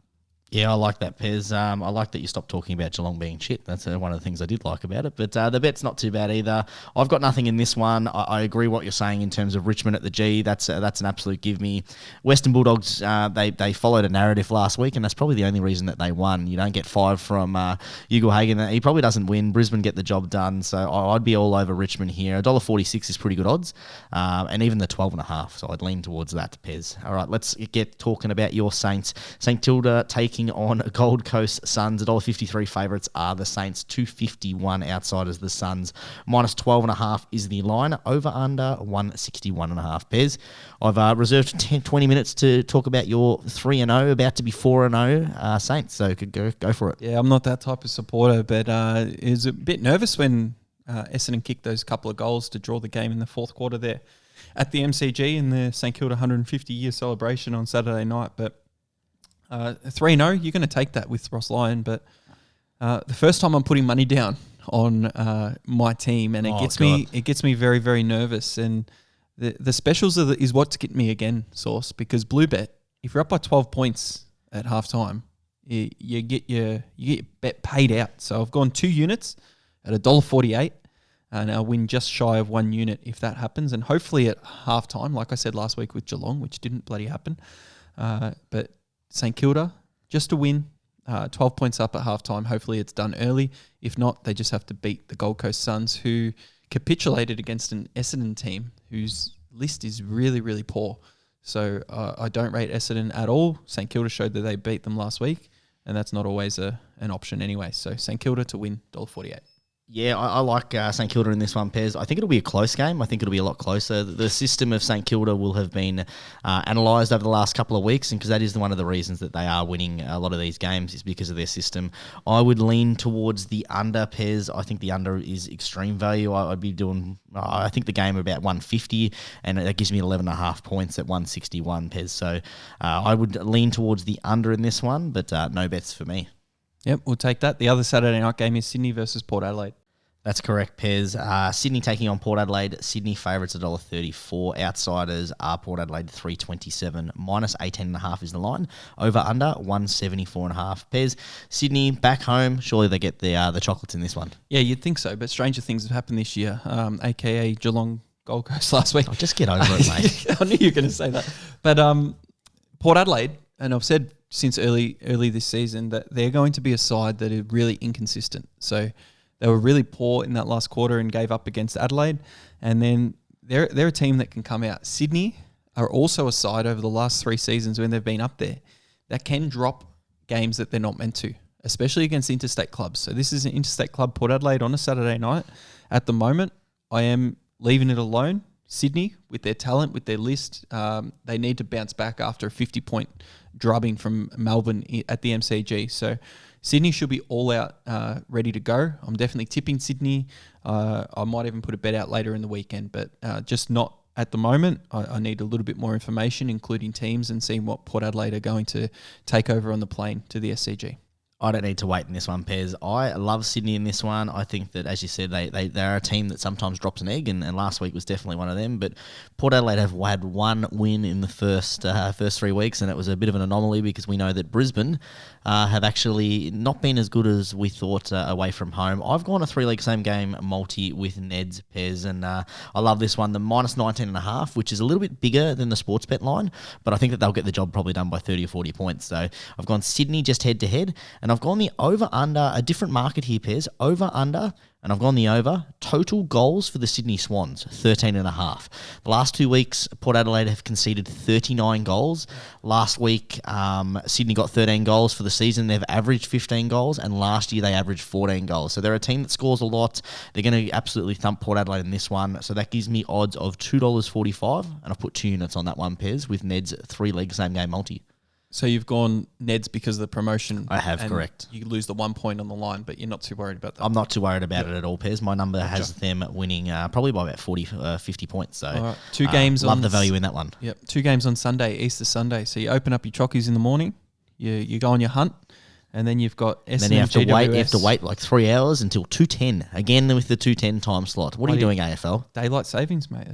Yeah, I like that, Pez. I like that you stopped talking about Geelong being shit. That's one of the things I did like about it. But the bet's not too bad either. I've got nothing in this one. I agree what you're saying in terms of Richmond at the G. That's an absolute give me. Western Bulldogs, they followed a narrative last week, and that's probably the only reason that they won. You don't get 5 from Hugo Hagen. He probably doesn't win. Brisbane get the job done. So I'd be all over Richmond here. $1.46 is pretty good odds, and even the 12.5. So I'd lean towards that, Pez. All right, let's get talking about your Saints. St Kilda taking on Gold Coast Suns. $1.53 favourites are the Saints. $2.51 outsiders the Suns. Minus 12.5 is the line. Over under 161.5. Pez, I've reserved 20 minutes to talk about your 3-0, about to be 4-0 Saints. So could go for it. Yeah, I'm not that type of supporter, but it was a bit nervous when Essendon kicked those couple of goals to draw the game in the fourth quarter there at the MCG in the St Kilda 150-year celebration on Saturday night. But 3-0, you're going to take that with Ross Lyon, but the first time I'm putting money down on my team, and it gets me very, very nervous. And the specials is what's getting me again, Sauce, because Bluebet, if you're up by 12 points at halftime, you get your bet paid out. So I've gone 2 units at $1.48, and I'll win just shy of 1 unit if that happens. And hopefully at halftime, like I said last week with Geelong, which didn't bloody happen, but St Kilda, just to win, 12 points up at halftime. Hopefully it's done early. If not, they just have to beat the Gold Coast Suns, who capitulated against an Essendon team whose list is really, really poor. So I don't rate Essendon at all. St Kilda showed that they beat them last week, and that's not always an option anyway. So St Kilda to win, $1.48. Yeah, I like St Kilda in this one, Pez. I think it'll be a close game. I think it'll be a lot closer. The system of St Kilda will have been analysed over the last couple of weeks, and because that is one of the reasons that they are winning a lot of these games is because of their system. I would lean towards the under, Pez. I think the under is extreme value. I'd be doing, I think the game about 150, and that gives me 11.5 points at 161, Pez. So I would lean towards the under in this one, but no bets for me. Yep, we'll take that. The other Saturday night game is Sydney versus Port Adelaide. That's correct, Pez. Sydney taking on Port Adelaide. Sydney favourites $1.34. Outsiders are Port Adelaide $3.27. Minus 18.5 is the line. Over under 174.5. Pez. Sydney back home. Surely they get the chocolates in this one. Yeah, you'd think so, but stranger things have happened this year. AKA Geelong Gold Coast last week. Oh, just get over it, mate. I knew you were going to say that. But Port Adelaide, and I've said since early this season that they're going to be a side that are really inconsistent. So they were really poor in that last quarter and gave up against Adelaide. And then they're a team that can come out. Sydney are also a side over the last 3 seasons when they've been up there that can drop games that they're not meant to. especially against interstate clubs. So this is an interstate club, Port Adelaide, on a Saturday night. At the moment, I am leaving it alone. Sydney, with their talent, with their list, they need to bounce back after a 50-point drubbing from Melbourne at the MCG. So Sydney should be all out, ready to go. I'm definitely tipping Sydney. I might even put a bet out later in the weekend, but just not at the moment. I need a little bit more information, including teams and seeing what Port Adelaide are going to take over on the plane to the SCG. I don't need to wait in this one, Pez. I love Sydney in this one. I think that, as you said, they're a team that sometimes drops an egg, and last week was definitely one of them. But Port Adelaide have had one win in the first 3 weeks, and it was a bit of an anomaly because we know that Brisbane have actually not been as good as we thought away from home. I've gone a 3-leg same game multi with Ned's, Pez, and I love this one, the minus 19.5, which is a little bit bigger than the Sportsbet line, but I think that they'll get the job probably done by 30 or 40 points. So I've gone Sydney just head-to-head, and I've gone the over-under, a different market here, Pez, over-under, and I've gone the over, total goals for the Sydney Swans, 13.5. The last 2 weeks, Port Adelaide have conceded 39 goals. Last week, Sydney got 13 goals for the season. They've averaged 15 goals, and last year they averaged 14 goals. So they're a team that scores a lot. They're going to absolutely thump Port Adelaide in this one. So that gives me odds of $2.45, and I've put 2 units on that one, Pez, with Ned's 3-leg same-game multi. So you've gone Neds because of the promotion. I have, correct. You lose the 1 point on the line, but you're not too worried about that. I'm not too worried about it at all, Pez. My number has them winning probably by about 50 points. So all right. 2 games. Love the value in that one. Yep, 2 games on Sunday, Easter Sunday. So you open up your chockies in the morning, you go on your hunt, and then you've got Essendon, then you have to GWS. wait. You have to wait like 3 hours until 2:10 again with the 2:10 time slot. What are you doing, AFL? Daylight savings, mate.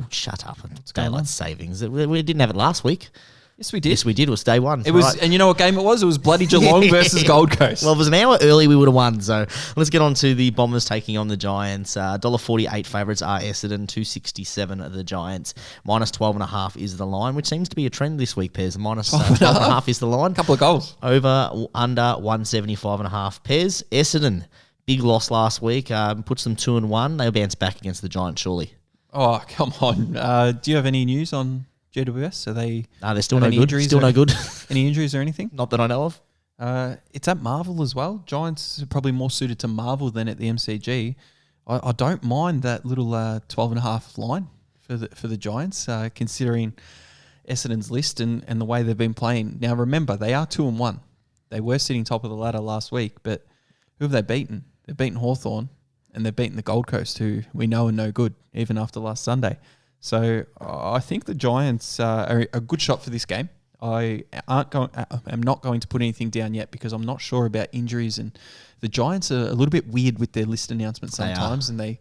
Shut up! going on? Daylight savings. We didn't have it last week. Yes, we did. Yes, we did. It was day one. It was, right. and you know what game it was? It was bloody Geelong versus Gold Coast. Well, if it was an hour early, we would have won. So let's get on to the Bombers taking on the Giants. $1.48 favourites are Essendon, $2.67 are the Giants. Minus 12.5 is the line, which seems to be a trend this week, Pez. Minus 12.5 is the line. Couple of goals. Over, under 175.5. Pez, Essendon, big loss last week. Puts them 2-1. They'll bounce back against the Giants, surely. Oh, come on. Do you have any news on GWS? Are they? No, they're still no good. Still no good. Any injuries or anything? Not that I know of. It's at Marvel as well. Giants are probably more suited to Marvel than at the MCG. I don't mind that little 12.5 line for the Giants, considering Essendon's list and the way they've been playing. Now remember, they are 2-1. They were sitting top of the ladder last week, but who have they beaten? They've beaten Hawthorn and they've beaten the Gold Coast, who we know are no good, even after last Sunday. So I think the Giants are a good shot for this game. I'm not going to put anything down yet because I'm not sure about injuries, and the Giants are a little bit weird with their list announcements sometimes, and they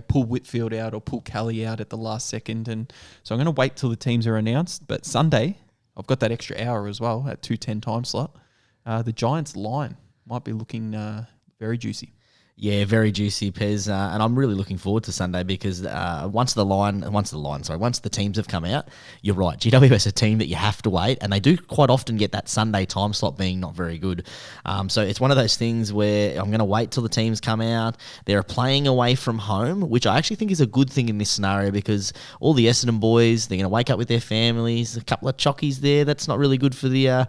pull Whitfield out or pull Kelly out at the last second, and so I'm going to wait till the teams are announced. But Sunday, I've got that extra hour as well at 2:10 time slot. The Giants line might be looking very juicy. Yeah, very juicy, Pez, and I'm really looking forward to Sunday because once the teams have come out, you're right. GWS a team that you have to wait, and they do quite often get that Sunday time slot being not very good. So it's one of those things where I'm going to wait till the teams come out. They're playing away from home, which I actually think is a good thing in this scenario because all the Essendon boys, they're going to wake up with their families. A couple of chockies there. That's not really good for the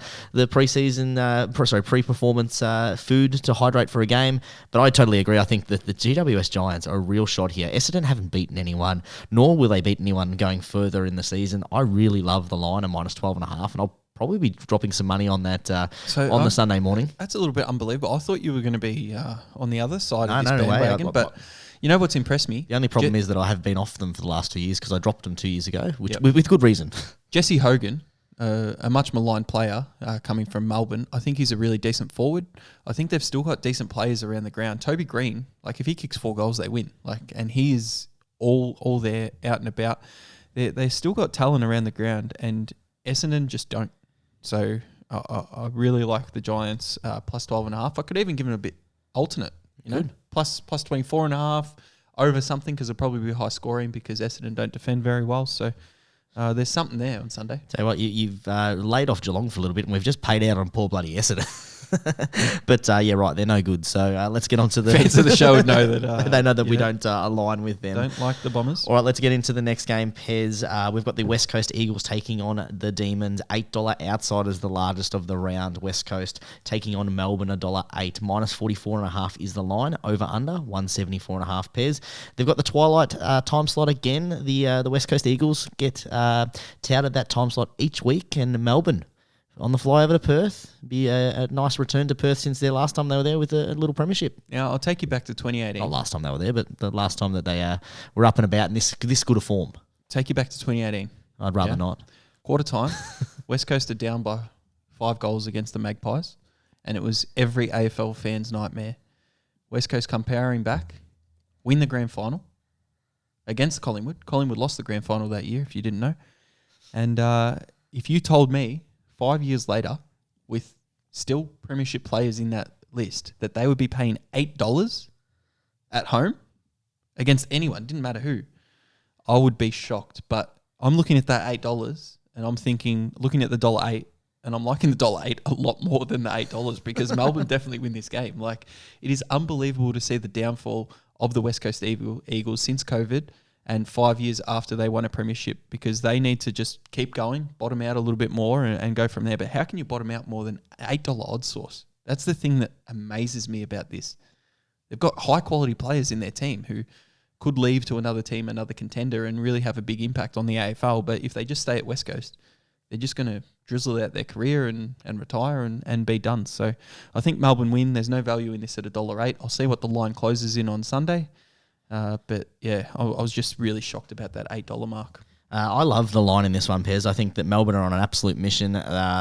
pre-performance food to hydrate for a game. But I totally agree. I think that the GWS Giants are a real shot here. Essendon haven't beaten anyone, nor will they beat anyone going further in the season. I really love the line of minus 12.5, and I'll probably be dropping some money on that the Sunday morning. That's a little bit unbelievable. I thought you were going to be on the other side of this bandwagon, but you know what's impressed me? The only problem is that I have been off them for the last 2 years because I dropped them 2 years ago, with good reason. Jesse Hogan, a much maligned player coming from Melbourne. I think he's a really decent forward. I think they've still got decent players around the ground. Toby Green, if he kicks 4 goals, they win. And he is all there, out and about. They still got talent around the ground, and Essendon just don't. So I really like the Giants plus 12.5. I could even give them a bit alternate, plus 24.5 over something because it'll probably be high scoring because Essendon don't defend very well. So. There's something there on Sunday. Tell you what, you've laid off Geelong for a little bit, and we've just paid out on poor bloody Essendon. But yeah, right, they're no good. So let's get on to the Fans of the show would know that. they know that we don't align with them. Don't like the Bombers. All right, let's get into the next game, Pez. We've got the West Coast Eagles taking on the Demons. $8 outsiders, the largest of the round. West Coast taking on Melbourne, $1.08. Minus 44.5 is the line. Over under 174.5. Pez. They've got the twilight time slot again. The West Coast Eagles get touted that time slot each week, and Melbourne on the fly over to Perth. Be a nice return to Perth since their last time they were there with a little premiership. Now, I'll take you back to 2018. Not last time they were there, but the last time that they were up and about in this good a form. Take you back to 2018. I'd rather not. Quarter time, West Coast are down by 5 goals against the Magpies, and it was every AFL fan's nightmare. West Coast come powering back, win the grand final against Collingwood. Collingwood lost the grand final that year, if you didn't know. And if you told me 5 years later, with still premiership players in that list, that they would be paying $8 at home against anyone, didn't matter who, I would be shocked. But I'm looking at that $8 and I'm looking at the $1.08, and I'm liking the $1.08 a lot more than the $8 because Melbourne definitely win this game. Like, it is unbelievable to see the downfall of the West Coast Eagles since COVID and 5 years after they won a premiership, because they need to just keep going, bottom out a little bit more and go from there. But how can you bottom out more than $8 odds source? That's the thing that amazes me about this. They've got high quality players in their team who could leave to another team, another contender, and really have a big impact on the AFL. But if they just stay at West Coast, they're just going to drizzle out their career and retire and be done. So I think Melbourne win. There's no value in this at $1.08. I'll see what the line closes in on Sunday. But yeah, I was just really shocked about that $8 mark. I love the line in this one, Pez. I think that Melbourne are on an absolute mission.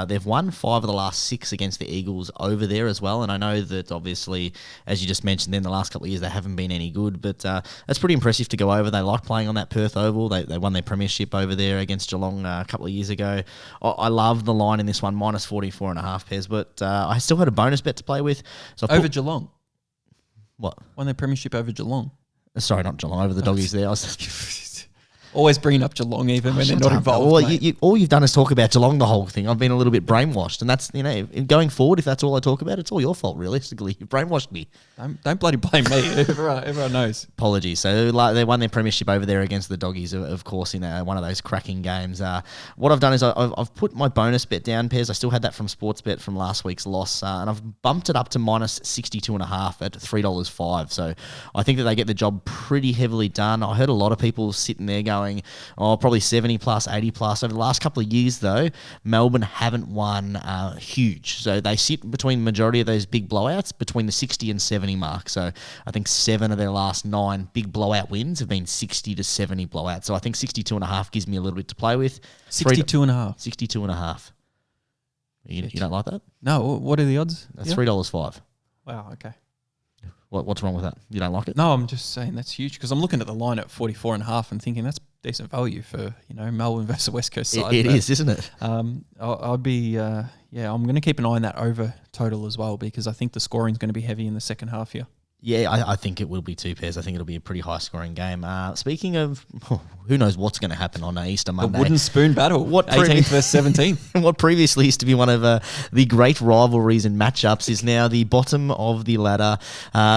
They've won 5 of the last 6 against the Eagles over there as well. And I know that obviously, as you just mentioned, in the last couple of years, they haven't been any good. But that's pretty impressive to go over. They like playing on that Perth Oval. They won their premiership over there against Geelong a couple of years ago. I love the line in this one, minus 44.5, Pez. But I still had a bonus bet to play with. So over Geelong? What? Won their premiership over Geelong. Sorry, not Geelong, over the Doggies there. I was always bringing up Geelong even when they're not involved. Well, all you've done is talk about Geelong the whole thing. I've been a little bit brainwashed, and that's, going forward, if that's all I talk about, it's all your fault, realistically. You've brainwashed me. Don't bloody blame me. Everyone knows. Apologies. So they won their premiership over there against the Doggies, of course, in one of those cracking games. What I've done is I've put my bonus bet down, Pez. I still had that from Sportsbet from last week's loss, and I've bumped it up to minus 62.5 at $3.05. So I think that they get the job pretty heavily done. I heard a lot of people sitting there going, probably 70 plus, 80 plus. Over the last couple of years, though, Melbourne haven't won huge. So they sit between the majority of those big blowouts between the 60 and 70 mark. So I think 7 of their last 9 big blowout wins have been 60 to 70 blowouts. So I think 62.5 gives me a little bit to play with. 62.5. 62.5. You don't like that? No. What are the odds? $3.05. Wow, okay. What's wrong with that? You don't like it? No, I'm just saying that's huge because I'm looking at the line at 44.5 and thinking that's decent value for Melbourne versus West Coast side. It is, isn't it? I'd be I'm going to keep an eye on that over total as well because I think the scoring is going to be heavy in the second half here. Yeah, I think it will be 2 pairs. I think it'll be a pretty high-scoring game. Speaking of, who knows what's going to happen on Easter Monday. The wooden spoon battle, 18th versus 17th. What previously used to be one of the great rivalries and matchups is now the bottom of the ladder.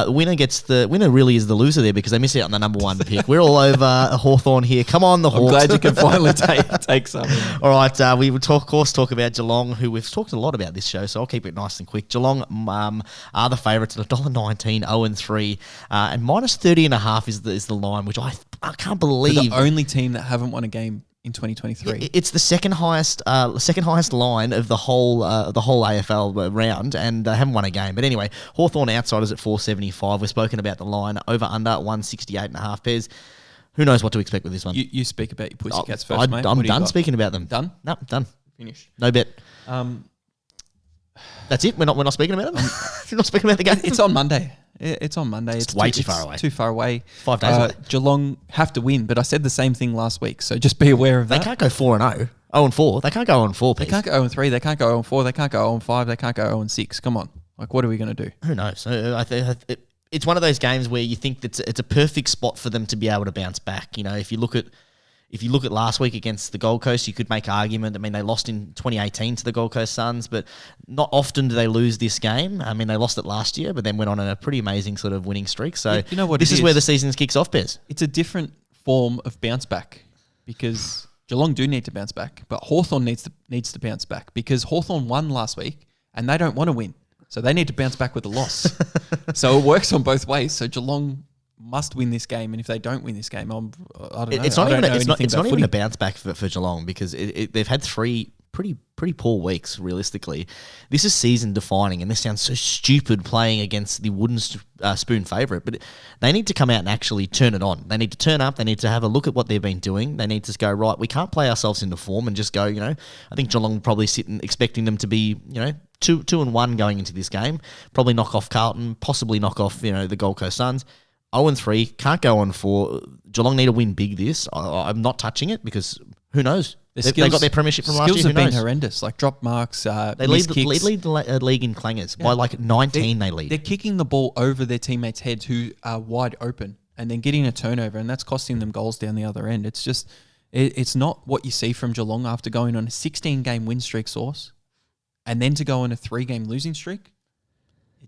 Winner really is the loser there because they miss out on the number 1 pick. We're all over Hawthorn here. Come on, the Hawks. I'm glad you can finally take some. All right, we would talk about Geelong, who we've talked a lot about this show, so I'll keep it nice and quick. Geelong are the favourites at $1.19, 0-3, and minus 30.5 is the line, which I can't believe. They're the only team that haven't won a game in 2023. It's the second highest line of the whole AFL round, and they haven't won a game. But anyway, Hawthorn outsiders at 4.75. We've spoken about the line over under 168.5 pairs. Who knows what to expect with this one? You speak about your Pussycats first, mate. I'm done speaking about them. Done? No, done. Finished. No bet. That's it. We're not speaking about them. We're not speaking about the game. It's on Monday. It's on Monday. It's way too far away. Too far away. 5 days away. Geelong have to win, but I said the same thing last week, so just be aware of that. They can't go 4-0. 0-4. They can't go 0-4. They can't go 0-3. They can't go 0-4. They can't go 0-5. They can't go 0-6. Come on. What are we going to do? Who knows? It's one of those games where you think that it's a perfect spot for them to be able to bounce back. If you look at if you look at last week against the Gold Coast, you could make an argument. I mean, they lost in 2018 to the Gold Coast Suns, but not often do they lose this game. I mean, they lost it last year, but then went on a pretty amazing sort of winning streak. So you know what this is where the season kicks off, Bez. It's a different form of bounce back because Geelong do need to bounce back, but Hawthorn needs to bounce back because Hawthorn won last week and they don't want to win. So they need to bounce back with a loss. So it works on both ways. So Geelong must win this game, and if they don't win this game, I don't know. It's not even a bounce back for Geelong because they've had 3 pretty poor weeks. Realistically, this is season defining, and this sounds so stupid playing against the wooden spoon favourite, but they need to come out and actually turn it on. They need to turn up. They need to have a look at what they've been doing. They need to go, right, we can't play ourselves into form and just go. I think Geelong probably sitting expecting them to be 2-1 going into this game. Probably knock off Carlton, possibly knock off the Gold Coast Suns. 0-3, can't go on 4. Geelong need to win big this. I'm not touching it because who knows? They got their premiership from last year. Skills have been horrendous, like drop marks, they lead the league in clangers. By like 19 they lead. They're kicking the ball over their teammates' heads who are wide open and then getting a turnover, and that's costing them goals down the other end. It's just, it's not what you see from Geelong after going on a 16-game win streak, Sauce, and then to go on a 3-game losing streek.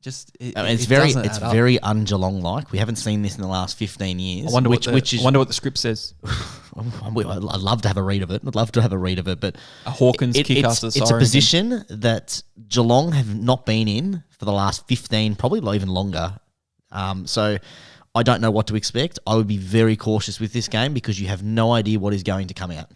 It's very un-Geelong like. We haven't seen this in the last 15 years. I wonder what the script says. I'd love to have a read of it. But a Hawkins kick after the it's a position that Geelong have not been in for the last 15, probably even longer. So I don't know what to expect. I would be very cautious with this game because you have no idea what is going to come out.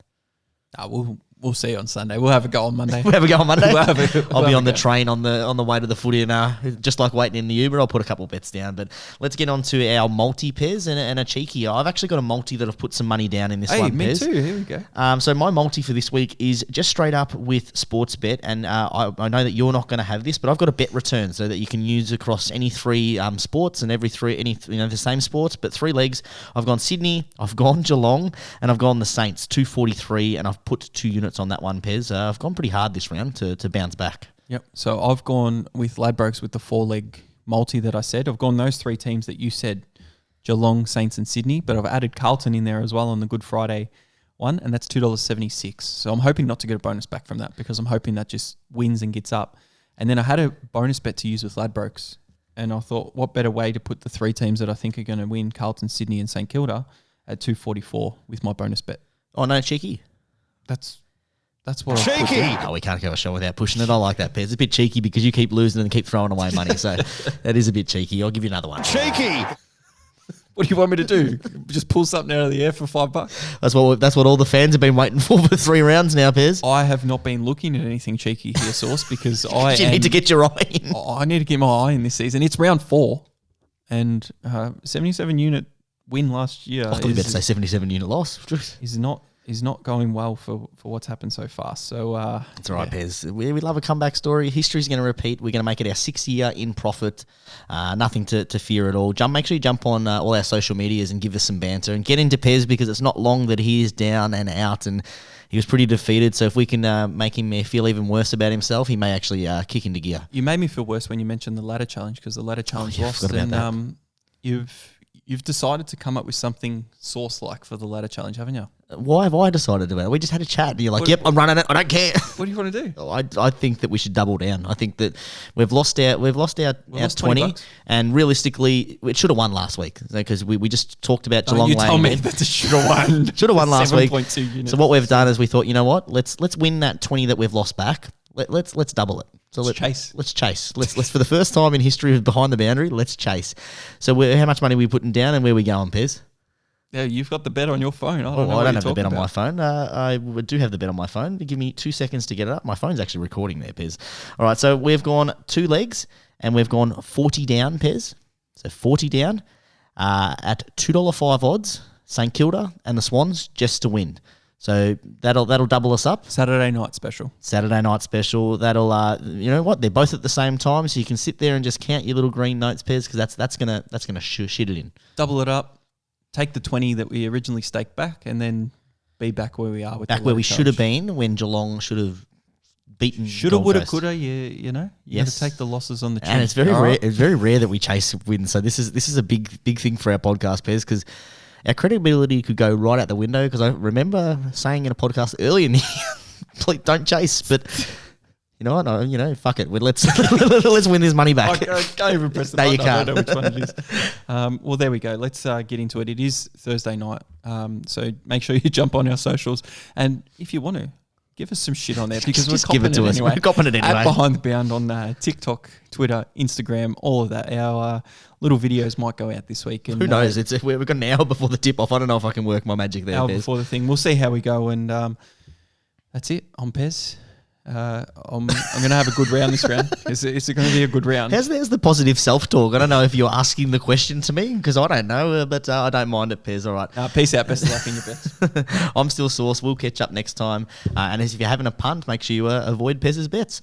We'll see on Sunday. We'll have a go on Monday. I'll be on the train on the way to the footy and just like waiting in the Uber, I'll put a couple of bets down. But let's get on to our multi-Pez and a cheeky. I've actually got a multi that I've put some money down in this one, me Pez. too. Here we go. So my multi for this week is just straight up with Sportsbet, and I know that you're not going to have this, but I've got a bet return so that you can use across any 3 sports and the same sports, but 3 legs. I've gone Sydney, I've gone Geelong, and I've gone the Saints 243, and I've put 2 units on that one, Pez. I've gone pretty hard this round to bounce back. Yep. So I've gone with Ladbrokes with the 4-leg multi that I said. I've gone those 3 teams that you said, Geelong, Saints and Sydney, but I've added Carlton in there as well on the Good Friday one, and that's $2.76. So I'm hoping not to get a bonus back from that because I'm hoping that just wins and gets up. And then I had a bonus bet to use with Ladbrokes, and I thought, what better way to put the 3 teams that I think are going to win, Carlton, Sydney and St Kilda, at 244 with my bonus bet. Oh, no, cheeky. That's what cheeky. No, we can't go a show without pushing it. I like that, Pez. It's a bit cheeky because you keep losing and keep throwing away money. So that is a bit cheeky. I'll give you another one. Cheeky. What do you want me to do? Just pull something out of the air for $5? That's what all the fans have been waiting for 3 rounds now, Pez. I have not been looking at anything cheeky here, Sauce, because you need to get your eye in. I need to get my eye in this season. It's round 4, and 77 unit win last year. I thought you were about to say 77 unit loss. Is not going well for what's happened so far. So it's all right, Pez. We love a comeback story. History's going to repeat. We're going to make it our 6th year in profit. Nothing to fear at all. Make sure you jump on all our social medias and give us some banter and get into Pez because it's not long that he is down and out and he was pretty defeated. So if we can make him feel even worse about himself, he may actually kick into gear. You made me feel worse when you mentioned the ladder challenge because the ladder challenge lost, and you've decided to come up with something Sauce-like for the ladder challenge, haven't you? Why have I decided to do it? We just had a chat and you're like, yep, I'm running it. I don't care. What do you want to do? I think that we should double down. I think that we've lost our 20 and realistically it should have won last week because we just talked about Geelong You told me Lane. that it should have won. Should have won last week. 7.2 units. So what we've done is we thought, you know what? Let's win that 20 that we've lost back. Let's double it. So let's chase. Let's for the first time in history of Behind the Boundary, let's chase. So how much money are we putting down and where are we going, Pez? Yeah, you've got the bet on your phone. I don't have the bet on my phone. I do have the bet on my phone. Give me 2 seconds to get it up. My phone's actually recording there, Pez. All right, so we've gone 2 legs and we've gone 40 down, Pez. So 40 down at $2.05 odds, St Kilda and the Swans just to win. So that'll double us up. Saturday night special. That'll you know what? They're both at the same time, so you can sit there and just count your little green notes, Pez, because that's gonna shit it in. Double it up. Take the 20 that we originally staked back, and then be back where we are with back where we should have been when Geelong should have beaten. Shoulda, woulda, coulda. You know. You got to take the losses on the chin. And it's very rare. It's very rare that we chase wins. So this is a big thing for our podcast, Pez, because our credibility could go right out the window, because I remember saying in a podcast early in the year, please don't chase, but you know what? Fuck it. Let's let's win this money back. I can't even press the No, button. you can't. I don't know which one it is. Well, there we go. Let's get into it. It is Thursday night, so make sure you jump on our socials, and if you want to, give us some shit on there, because Just we're give it copping to us. anyway. We're copping it anyway. At Behind the Bound on TikTok, Twitter, Instagram, all of that. Our little videos might go out this week. And, Who knows? We've got an hour before the tip off. I don't know if I can work my magic there. hour Pez. before the thing. We'll see how we go, and that's it. I'm Pez. I'm going to have a good round this round. Is it going to be a good round? There's the positive self-talk. I don't know if you're asking the question to me, because I don't know, but I don't mind it, Pez. All right. Peace out. Best of luck in your bets. I'm still Sauce. We'll catch up next time. And if you're having a punt, make sure you avoid Pez's bets.